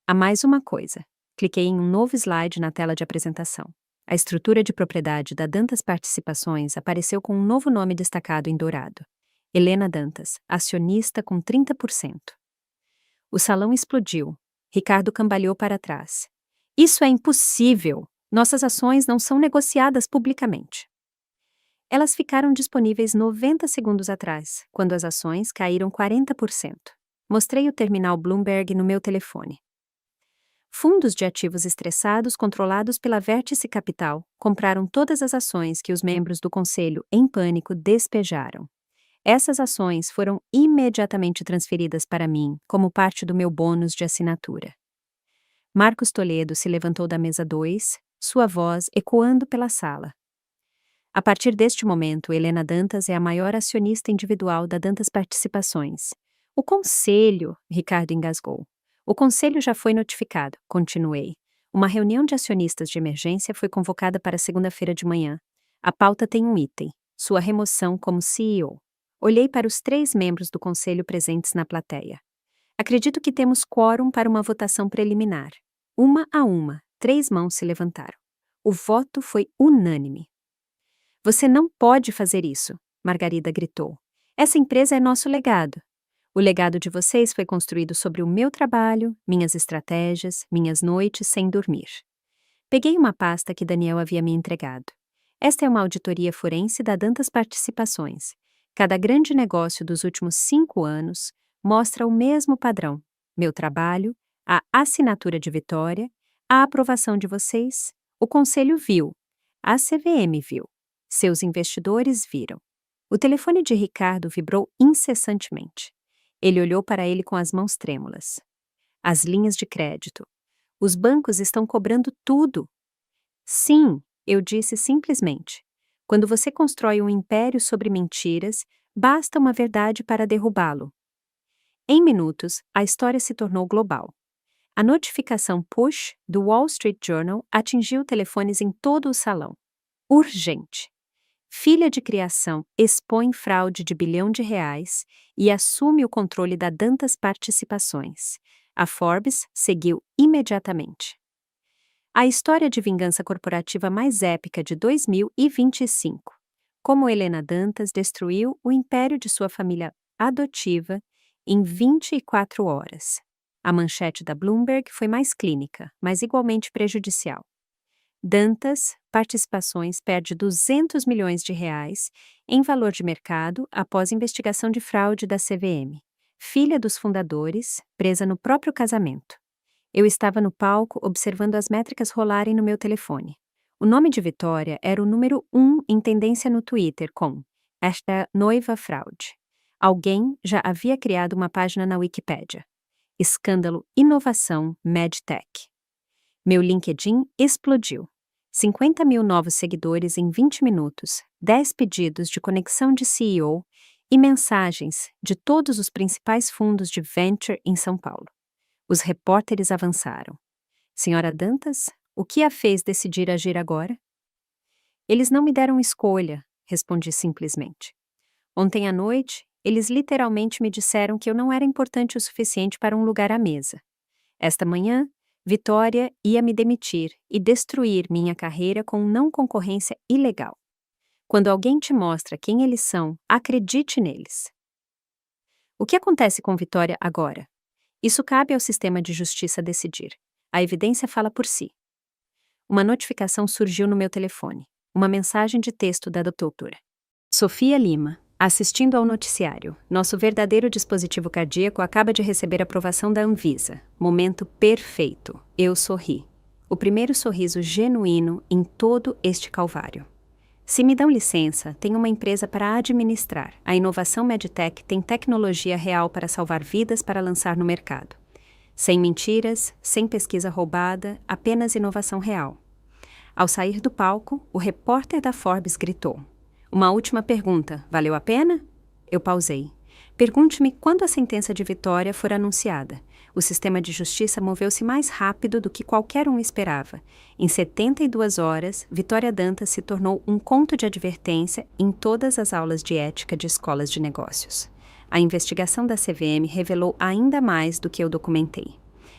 S1: Há mais uma coisa. Cliquei em um novo slide na tela de apresentação. A estrutura de propriedade da Dantas Participações apareceu com um novo nome destacado em dourado. Helena Dantas, acionista com 30%. O salão explodiu. Ricardo cambaleou para trás. Isso é impossível! Nossas ações não são negociadas publicamente. Elas ficaram disponíveis 90 segundos atrás, quando as ações caíram 40%. Mostrei o terminal Bloomberg no meu telefone. Fundos de ativos estressados controlados pela Vértice Capital compraram todas as ações que os membros do conselho, em pânico, despejaram. Essas ações foram imediatamente transferidas para mim como parte do meu bônus de assinatura. Marcos Toledo se levantou da mesa 2, sua voz ecoando pela sala. A partir deste momento, Helena Dantas é a maior acionista individual da Dantas Participações. O conselho, Ricardo engasgou. O conselho já foi notificado, continuei. Uma reunião de acionistas de emergência foi convocada para segunda-feira de manhã. A pauta tem um item, sua remoção como CEO. Olhei para os 3 membros do conselho presentes na plateia. Acredito que temos quórum para uma votação preliminar. Uma a uma, 3 mãos se levantaram. O voto foi unânime. Você não pode fazer isso, Margarida gritou. Essa empresa é nosso legado. O legado de vocês foi construído sobre o meu trabalho, minhas estratégias, minhas noites sem dormir. Peguei uma pasta que Daniel havia me entregado. Esta é uma auditoria forense da Dantas Participações. Cada grande negócio dos últimos 5 anos mostra o mesmo padrão. Meu trabalho, a assinatura de Vitória, a aprovação de vocês, o conselho viu, a CVM viu, seus investidores viram. O telefone de Ricardo vibrou incessantemente. Ele olhou para ele com as mãos trêmulas. As linhas de crédito. Os bancos estão cobrando tudo. Sim, eu disse simplesmente. Quando você constrói um império sobre mentiras, basta uma verdade para derrubá-lo. Em minutos, a história se tornou global. A notificação push do Wall Street Journal atingiu telefones em todo o salão. Urgente. Filha de criação expõe fraude de R$ 1 bilhão e assume o controle da Dantas Participações. A Forbes seguiu imediatamente. A história de vingança corporativa mais épica de 2025. Como Helena Dantas destruiu o império de sua família adotiva em 24 horas. A manchete da Bloomberg foi mais clínica, mas igualmente prejudicial. Dantas Participações perde R$ 200 milhões em valor de mercado após investigação de fraude da CVM. Filha dos fundadores, presa no próprio casamento. Eu estava no palco observando as métricas rolarem no meu telefone. O nome de Vitória era o número 1 em tendência no Twitter com esta noiva fraude. Alguém já havia criado uma página na Wikipédia. Escândalo Inovação Medtech. Meu LinkedIn explodiu. 50 mil novos seguidores em 20 minutos, 10 pedidos de conexão de CEO e mensagens de todos os principais fundos de venture em São Paulo. Os repórteres avançaram. Senhora Dantas, o que a fez decidir agir agora? Eles não me deram escolha, respondi simplesmente. Ontem à noite, eles literalmente me disseram que eu não era importante o suficiente para um lugar à mesa. Esta manhã, Vitória ia me demitir e destruir minha carreira com não concorrência ilegal. Quando alguém te mostra quem eles são, acredite neles. O que acontece com Vitória agora? Isso cabe ao sistema de justiça decidir. A evidência fala por si. Uma notificação surgiu no meu telefone. Uma mensagem de texto da doutora Sofia Lima. Assistindo ao noticiário, nosso verdadeiro dispositivo cardíaco acaba de receber aprovação da Anvisa. Momento perfeito. Eu sorri. O primeiro sorriso genuíno em todo este calvário. Se me dão licença, tenho uma empresa para administrar. A inovação Medtech tem tecnologia real para salvar vidas para lançar no mercado. Sem mentiras, sem pesquisa roubada, apenas inovação real. Ao sair do palco, o repórter da Forbes gritou: "Uma última pergunta, valeu a pena?" Eu pausei. Pergunte-me quando a sentença de vitória for anunciada. O sistema de justiça moveu-se mais rápido do que qualquer um esperava. Em 72 horas, Vitória Dantas se tornou um conto de advertência em todas as aulas de ética de escolas de negócios. A investigação da CVM revelou ainda mais do que eu documentei.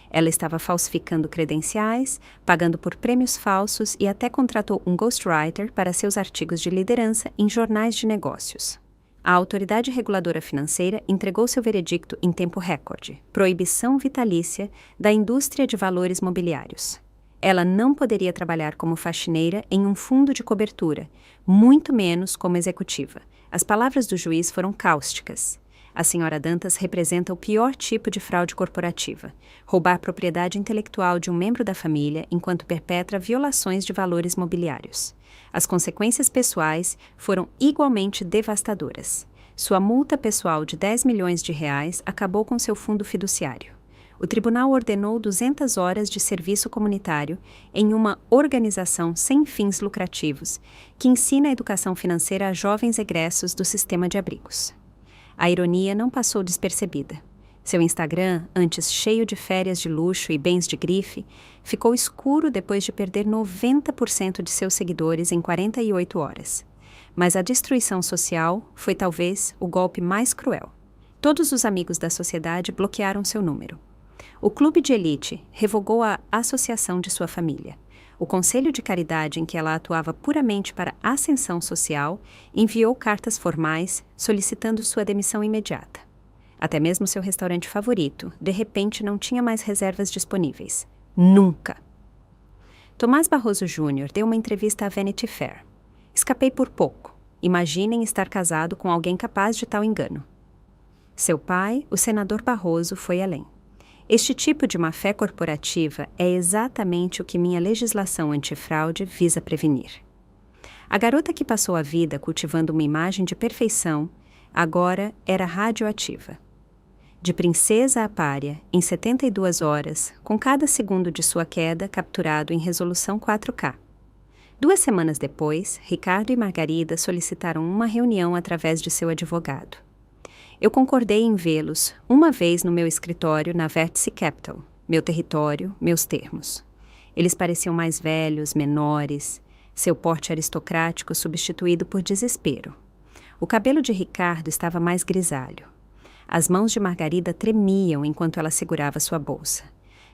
S1: Ela estava falsificando credenciais, pagando por prêmios falsos e até contratou um ghostwriter para seus artigos de liderança em jornais de negócios. A autoridade reguladora financeira entregou seu veredicto em tempo recorde: proibição vitalícia da indústria de valores mobiliários. Ela não poderia trabalhar como faxineira em um fundo de cobertura, muito menos como executiva. As palavras do juiz foram cáusticas. A senhora Dantas representa o pior tipo de fraude corporativa: roubar propriedade intelectual de um membro da família enquanto perpetra violações de valores mobiliários. As consequências pessoais foram igualmente devastadoras. Sua multa pessoal de R$10 milhões acabou com seu fundo fiduciário. O tribunal ordenou 200 horas de serviço comunitário em uma organização sem fins lucrativos que ensina a educação financeira a jovens egressos do sistema de abrigos. A ironia não passou despercebida. Seu Instagram, antes cheio de férias de luxo e bens de grife, ficou escuro depois de perder 90% de seus seguidores em 48 horas. Mas a destruição social foi talvez o golpe mais cruel. Todos os amigos da sociedade bloquearam seu número. O clube de elite revogou a associação de sua família. O conselho de caridade em que ela atuava puramente para ascensão social enviou cartas formais solicitando sua demissão imediata. Até mesmo seu restaurante favorito, de repente, não tinha mais reservas disponíveis. Nunca! Tomás Barroso Jr. deu uma entrevista à Vanity Fair. Escapei por pouco. Imaginem estar casado com alguém capaz de tal engano. Seu pai, o senador Barroso, foi além. Este tipo de má-fé corporativa é exatamente o que minha legislação antifraude visa prevenir. A garota que passou a vida cultivando uma imagem de perfeição, agora era radioativa. De princesa a pária, em 72 horas, com cada segundo de sua queda capturado em resolução 4K. 2 semanas depois, Ricardo e Margarida solicitaram uma reunião através de seu advogado. Eu concordei em vê-los uma vez no meu escritório na Vértice Capital, meu território, meus termos. Eles pareciam mais velhos, menores, seu porte aristocrático substituído por desespero. O cabelo de Ricardo estava mais grisalho. As mãos de Margarida tremiam enquanto ela segurava sua bolsa.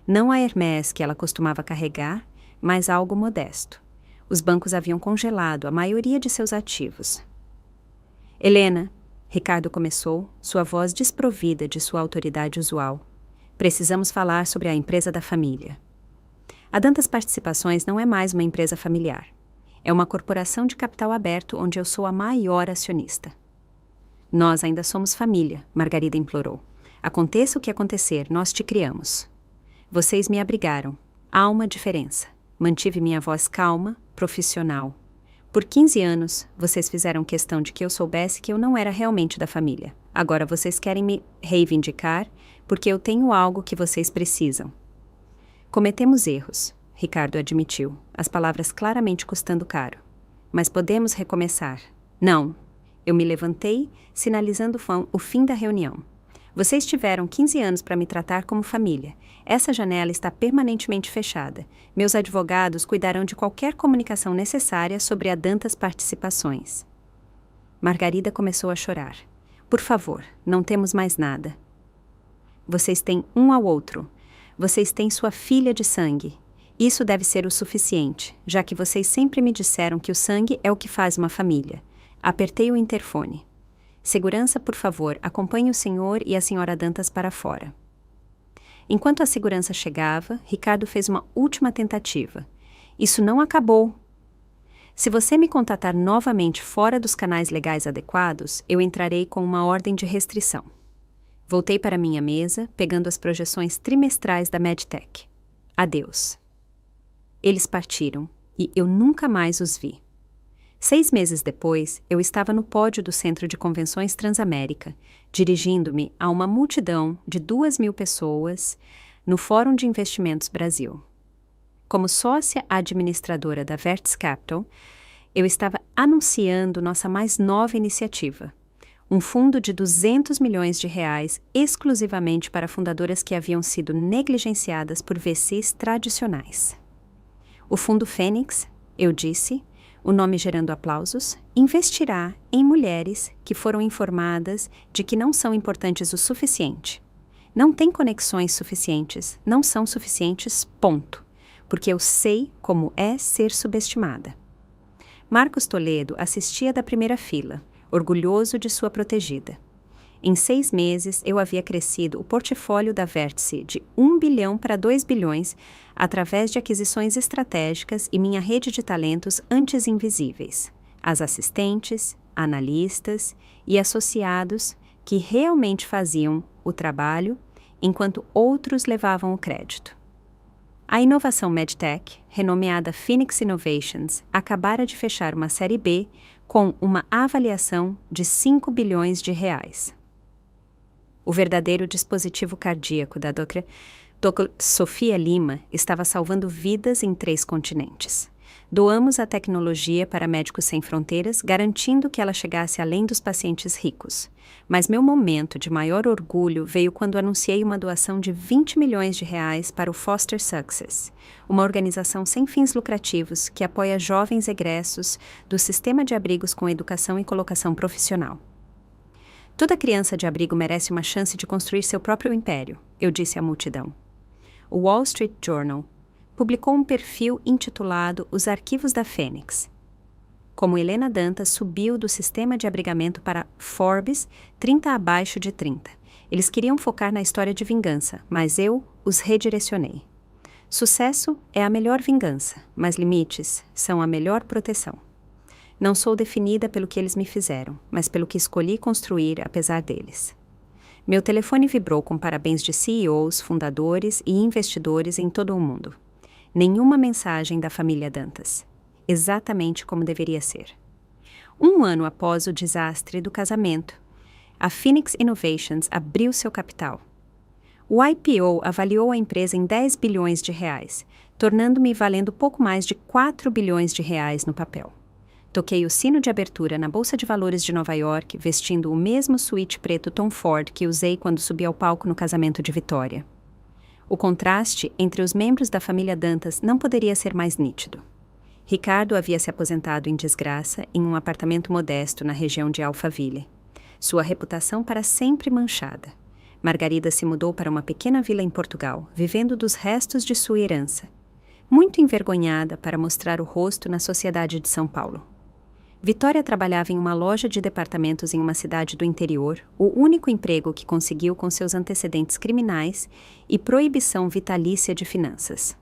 S1: Não a Hermès que ela costumava carregar, mas algo modesto. Os bancos haviam congelado a maioria de seus ativos. "Helena", Ricardo começou, sua voz desprovida de sua autoridade usual. "Precisamos falar sobre a empresa da família." A Dantas Participações não é mais uma empresa familiar. É uma corporação de capital aberto onde eu sou a maior acionista. "Nós ainda somos família", Margarida implorou. "Aconteça o que acontecer, nós te criamos. Vocês me abrigaram. Há uma diferença. Mantive minha voz calma, profissional. Por 15 anos, vocês fizeram questão de que eu soubesse que eu não era realmente da família. Agora vocês querem me reivindicar porque eu tenho algo que vocês precisam." "Cometemos erros", Ricardo admitiu, as palavras claramente custando caro. "Mas podemos recomeçar." "Não." Eu me levantei, sinalizando o fim da reunião. "Vocês tiveram 15 anos para me tratar como família. Essa janela está permanentemente fechada. Meus advogados cuidarão de qualquer comunicação necessária sobre a Dantas Participações." Margarida começou a chorar. "Por favor, não temos mais nada." "Vocês têm um ao outro. Vocês têm sua filha de sangue. Isso deve ser o suficiente, já que vocês sempre me disseram que o sangue é o que faz uma família." Apertei o interfone. "Segurança, por favor, acompanhe o senhor e a senhora Dantas para fora." Enquanto a segurança chegava, Ricardo fez uma última tentativa. "Isso não acabou." Se você me contatar novamente fora dos canais legais adequados, eu entrarei com uma ordem de restrição. Voltei para minha mesa, pegando as projeções trimestrais da Medtech. Adeus. Eles partiram, e eu nunca mais os vi. 6 meses depois, eu estava no pódio do Centro de Convenções Transamérica, dirigindo-me a uma multidão de 2.000 pessoas no Fórum de Investimentos Brasil. Como sócia administradora da Vertis Capital, eu estava anunciando nossa mais nova iniciativa, um fundo de 200 milhões de reais exclusivamente para fundadoras que haviam sido negligenciadas por VCs tradicionais. O Fundo Fênix, eu disse, o nome gerando aplausos, investirá em mulheres que foram informadas de que não são importantes o suficiente. Não têm conexões suficientes, não são suficientes, ponto. Porque eu sei como é ser subestimada. Marcos Toledo assistia da primeira fila, orgulhoso de sua protegida. Em 6 meses, eu havia crescido o portfólio da Vértice de 1 bilhão para 2 bilhões através de aquisições estratégicas e minha rede de talentos antes invisíveis, as assistentes, analistas e associados que realmente faziam o trabalho, enquanto outros levavam o crédito. A inovação Medtech, renomeada Phoenix Innovations, acabara de fechar uma série B com uma avaliação de 5 bilhões de reais. O verdadeiro dispositivo cardíaco da Dr. Sofia Lima estava salvando vidas em 3 continentes. Doamos a tecnologia para Médicos Sem Fronteiras, garantindo que ela chegasse além dos pacientes ricos. Mas meu momento de maior orgulho veio quando anunciei uma doação de 20 milhões de reais para o Foster Success, uma organização sem fins lucrativos que apoia jovens egressos do sistema de abrigos com educação e colocação profissional. Toda criança de abrigo merece uma chance de construir seu próprio império, eu disse à multidão. O Wall Street Journal publicou um perfil intitulado Os Arquivos da Fênix. Como Helena Dantas subiu do sistema de abrigamento para Forbes 30 abaixo de 30. Eles queriam focar na história de vingança, mas eu os redirecionei. Sucesso é a melhor vingança, mas limites são a melhor proteção. Não sou definida pelo que eles me fizeram, mas pelo que escolhi construir apesar deles. Meu telefone vibrou com parabéns de CEOs, fundadores e investidores em todo o mundo. Nenhuma mensagem da família Dantas. Exatamente como deveria ser. 1 ano após o desastre do casamento, a Phoenix Innovations abriu seu capital. O IPO avaliou a empresa em 10 bilhões de reais, tornando-me valendo pouco mais de 4 bilhões de reais no papel. Toquei o sino de abertura na Bolsa de Valores de Nova York, vestindo o mesmo suíte preto Tom Ford que usei quando subi ao palco no casamento de Vitória. O contraste entre os membros da família Dantas não poderia ser mais nítido. Ricardo havia se aposentado em desgraça em um apartamento modesto na região de Alphaville. Sua reputação para sempre manchada. Margarida se mudou para uma pequena vila em Portugal, vivendo dos restos de sua herança. Muito envergonhada para mostrar o rosto na sociedade de São Paulo. Vitória trabalhava em uma loja de departamentos em uma cidade do interior, o único emprego que conseguiu com seus antecedentes criminais e proibição vitalícia de finanças.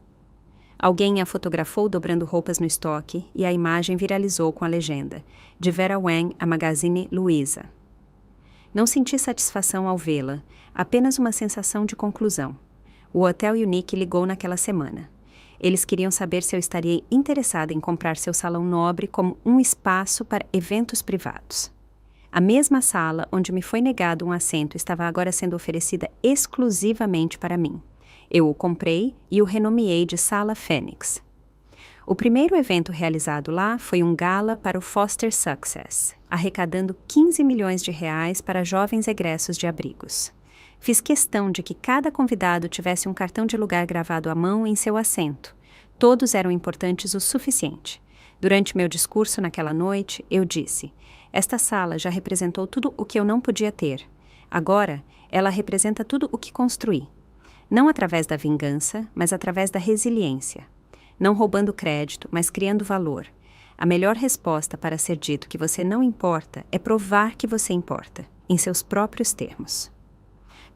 S1: Alguém a fotografou dobrando roupas no estoque e a imagem viralizou com a legenda de Vera Wang a Magazine Luiza. Não senti satisfação ao vê-la, apenas uma sensação de conclusão. O Hotel Unique ligou naquela semana. Eles queriam saber se eu estaria interessada em comprar seu salão nobre como um espaço para eventos privados. A mesma sala onde me foi negado um assento estava agora sendo oferecida exclusivamente para mim. Eu o comprei e o renomeei de Sala Fênix. O primeiro evento realizado lá foi um gala para o Foster Success, arrecadando 15 milhões de reais para jovens egressos de abrigos. Fiz questão de que cada convidado tivesse um cartão de lugar gravado à mão em seu assento. Todos eram importantes o suficiente. Durante meu discurso naquela noite, eu disse: esta sala já representou tudo o que eu não podia ter. Agora, ela representa tudo o que construí. Não através da vingança, mas através da resiliência. Não roubando crédito, mas criando valor. A melhor resposta para ser dito que você não importa é provar que você importa, em seus próprios termos.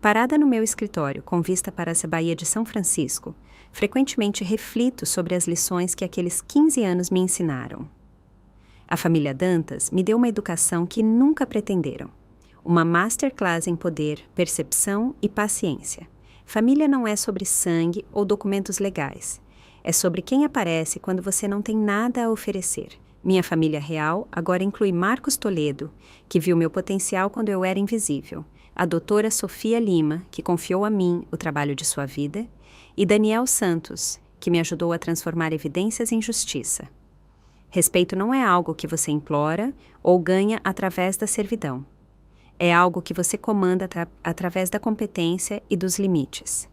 S1: Parada no meu escritório, com vista para a Baía de São Francisco, frequentemente reflito sobre as lições que aqueles 15 anos me ensinaram. A família Dantas me deu uma educação que nunca pretenderam. Uma masterclass em poder, percepção e paciência. Família não é sobre sangue ou documentos legais. É sobre quem aparece quando você não tem nada a oferecer. Minha família real agora inclui Marcos Toledo, que viu meu potencial quando eu era invisível, a doutora Sofia Lima, que confiou a mim o trabalho de sua vida, e Daniel Santos, que me ajudou a transformar evidências em justiça. Respeito não é algo que você implora ou ganha através da servidão. É algo que você comanda através da competência e dos limites.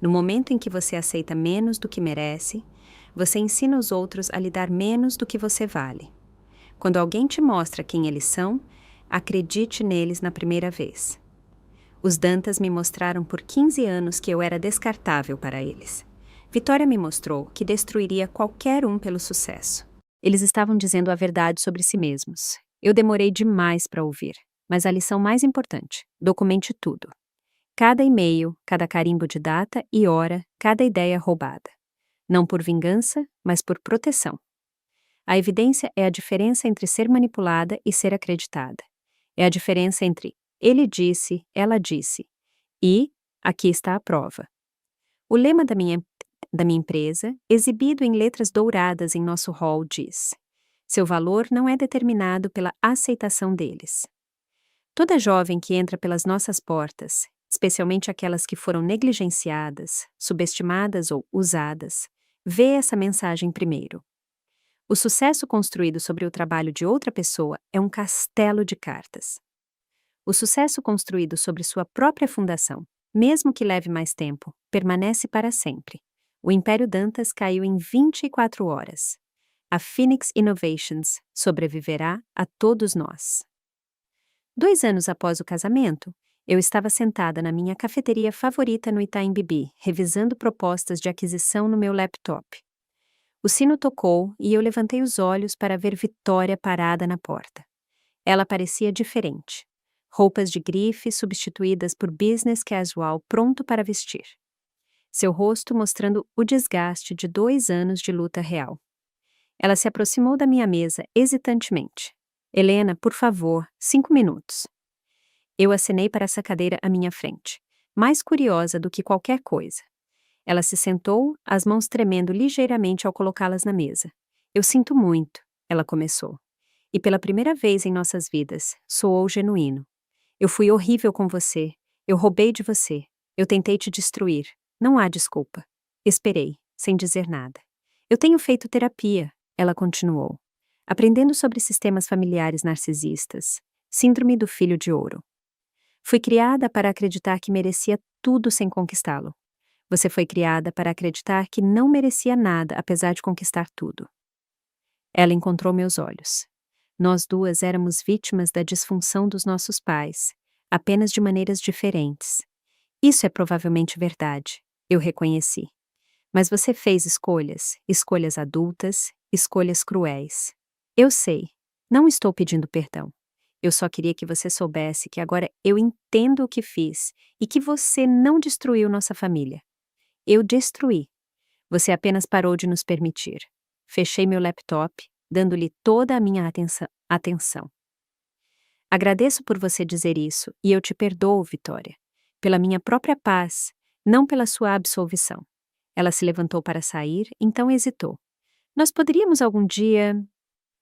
S1: No momento em que você aceita menos do que merece, você ensina os outros a lhe dar menos do que você vale. Quando alguém te mostra quem eles são, acredite neles na primeira vez. Os Dantas me mostraram por 15 anos que eu era descartável para eles. Vitória me mostrou que destruiria qualquer um pelo sucesso. Eles estavam dizendo a verdade sobre si mesmos. Eu demorei demais para ouvir, mas a lição mais importante: documente tudo. Cada e-mail, cada carimbo de data e hora, cada ideia roubada. Não por vingança, mas por proteção. A evidência é a diferença entre ser manipulada e ser acreditada. É a diferença entre ele disse, ela disse e aqui está a prova. O lema da minha empresa, exibido em letras douradas em nosso hall, diz: seu valor não é determinado pela aceitação deles. Toda jovem que entra pelas nossas portas, especialmente aquelas que foram negligenciadas, subestimadas ou usadas, vê essa mensagem primeiro. O sucesso construído sobre o trabalho de outra pessoa é um castelo de cartas. O sucesso construído sobre sua própria fundação, mesmo que leve mais tempo, permanece para sempre. O Império Dantas caiu em 24 horas. A Phoenix Innovations sobreviverá a todos nós. 2 anos após o casamento, eu estava sentada na minha cafeteria favorita no Itaim Bibi, revisando propostas de aquisição no meu laptop. O sino tocou e eu levantei os olhos para ver Vitória parada na porta. Ela parecia diferente. Roupas de grife substituídas por business casual pronto para vestir. Seu rosto mostrando o desgaste de 2 anos de luta real. Ela se aproximou da minha mesa hesitantemente. Helena, por favor, 5 minutos. Eu acenei para essa cadeira à minha frente, mais curiosa do que qualquer coisa. Ela se sentou, as mãos tremendo ligeiramente ao colocá-las na mesa. Eu sinto muito, ela começou. E pela primeira vez em nossas vidas, soou genuíno. Eu fui horrível com você, eu roubei de você, eu tentei te destruir. Não há desculpa. Esperei, sem dizer nada. Eu tenho feito terapia, ela continuou. Aprendendo sobre sistemas familiares narcisistas, síndrome do filho de ouro. Fui criada para acreditar que merecia tudo sem conquistá-lo. Você foi criada para acreditar que não merecia nada apesar de conquistar tudo. Ela encontrou meus olhos. Nós duas éramos vítimas da disfunção dos nossos pais, apenas de maneiras diferentes. Isso é provavelmente verdade, eu reconheci. Mas você fez escolhas adultas, escolhas cruéis. Eu sei, não estou pedindo perdão. Eu só queria que você soubesse que agora eu entendo o que fiz e que você não destruiu nossa família. Eu destruí. Você apenas parou de nos permitir. Fechei meu laptop, dando-lhe toda a minha atenção. Agradeço por você dizer isso e eu te perdoo, Vitória. Pela minha própria paz, não pela sua absolvição. Ela se levantou para sair, então hesitou. Nós poderíamos algum dia...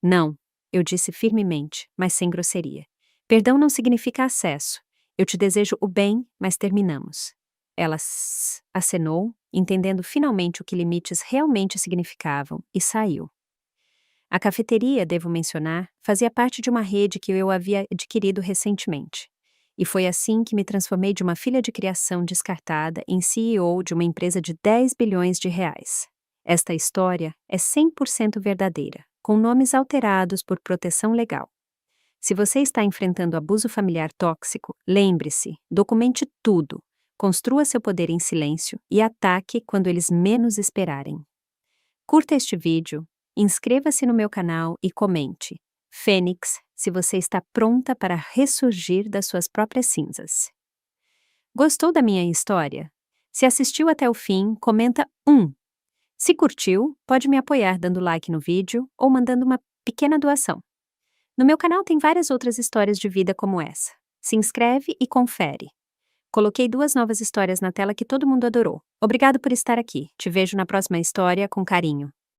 S1: Não, eu disse firmemente, mas sem grosseria. Perdão não significa acesso. Eu te desejo o bem, mas terminamos. Ela acenou, entendendo finalmente o que limites realmente significavam, e saiu. A cafeteria, devo mencionar, fazia parte de uma rede que eu havia adquirido recentemente. E foi assim que me transformei de uma filha de criação descartada em CEO de uma empresa de 10 bilhões de reais. Esta história é 100% verdadeira, com nomes alterados por proteção legal. Se você está enfrentando abuso familiar tóxico, lembre-se, documente tudo, construa seu poder em silêncio e ataque quando eles menos esperarem. Curta este vídeo, inscreva-se no meu canal e comente. Fênix, se você está pronta para ressurgir das suas próprias cinzas. Gostou da minha história? Se assistiu até o fim, comenta 1. Se curtiu, pode me apoiar dando like no vídeo ou mandando uma pequena doação. No meu canal tem várias outras histórias de vida como essa. Se inscreve e confere. Coloquei 2 novas histórias na tela que todo mundo adorou. Obrigado por estar aqui. Te vejo na próxima história com carinho.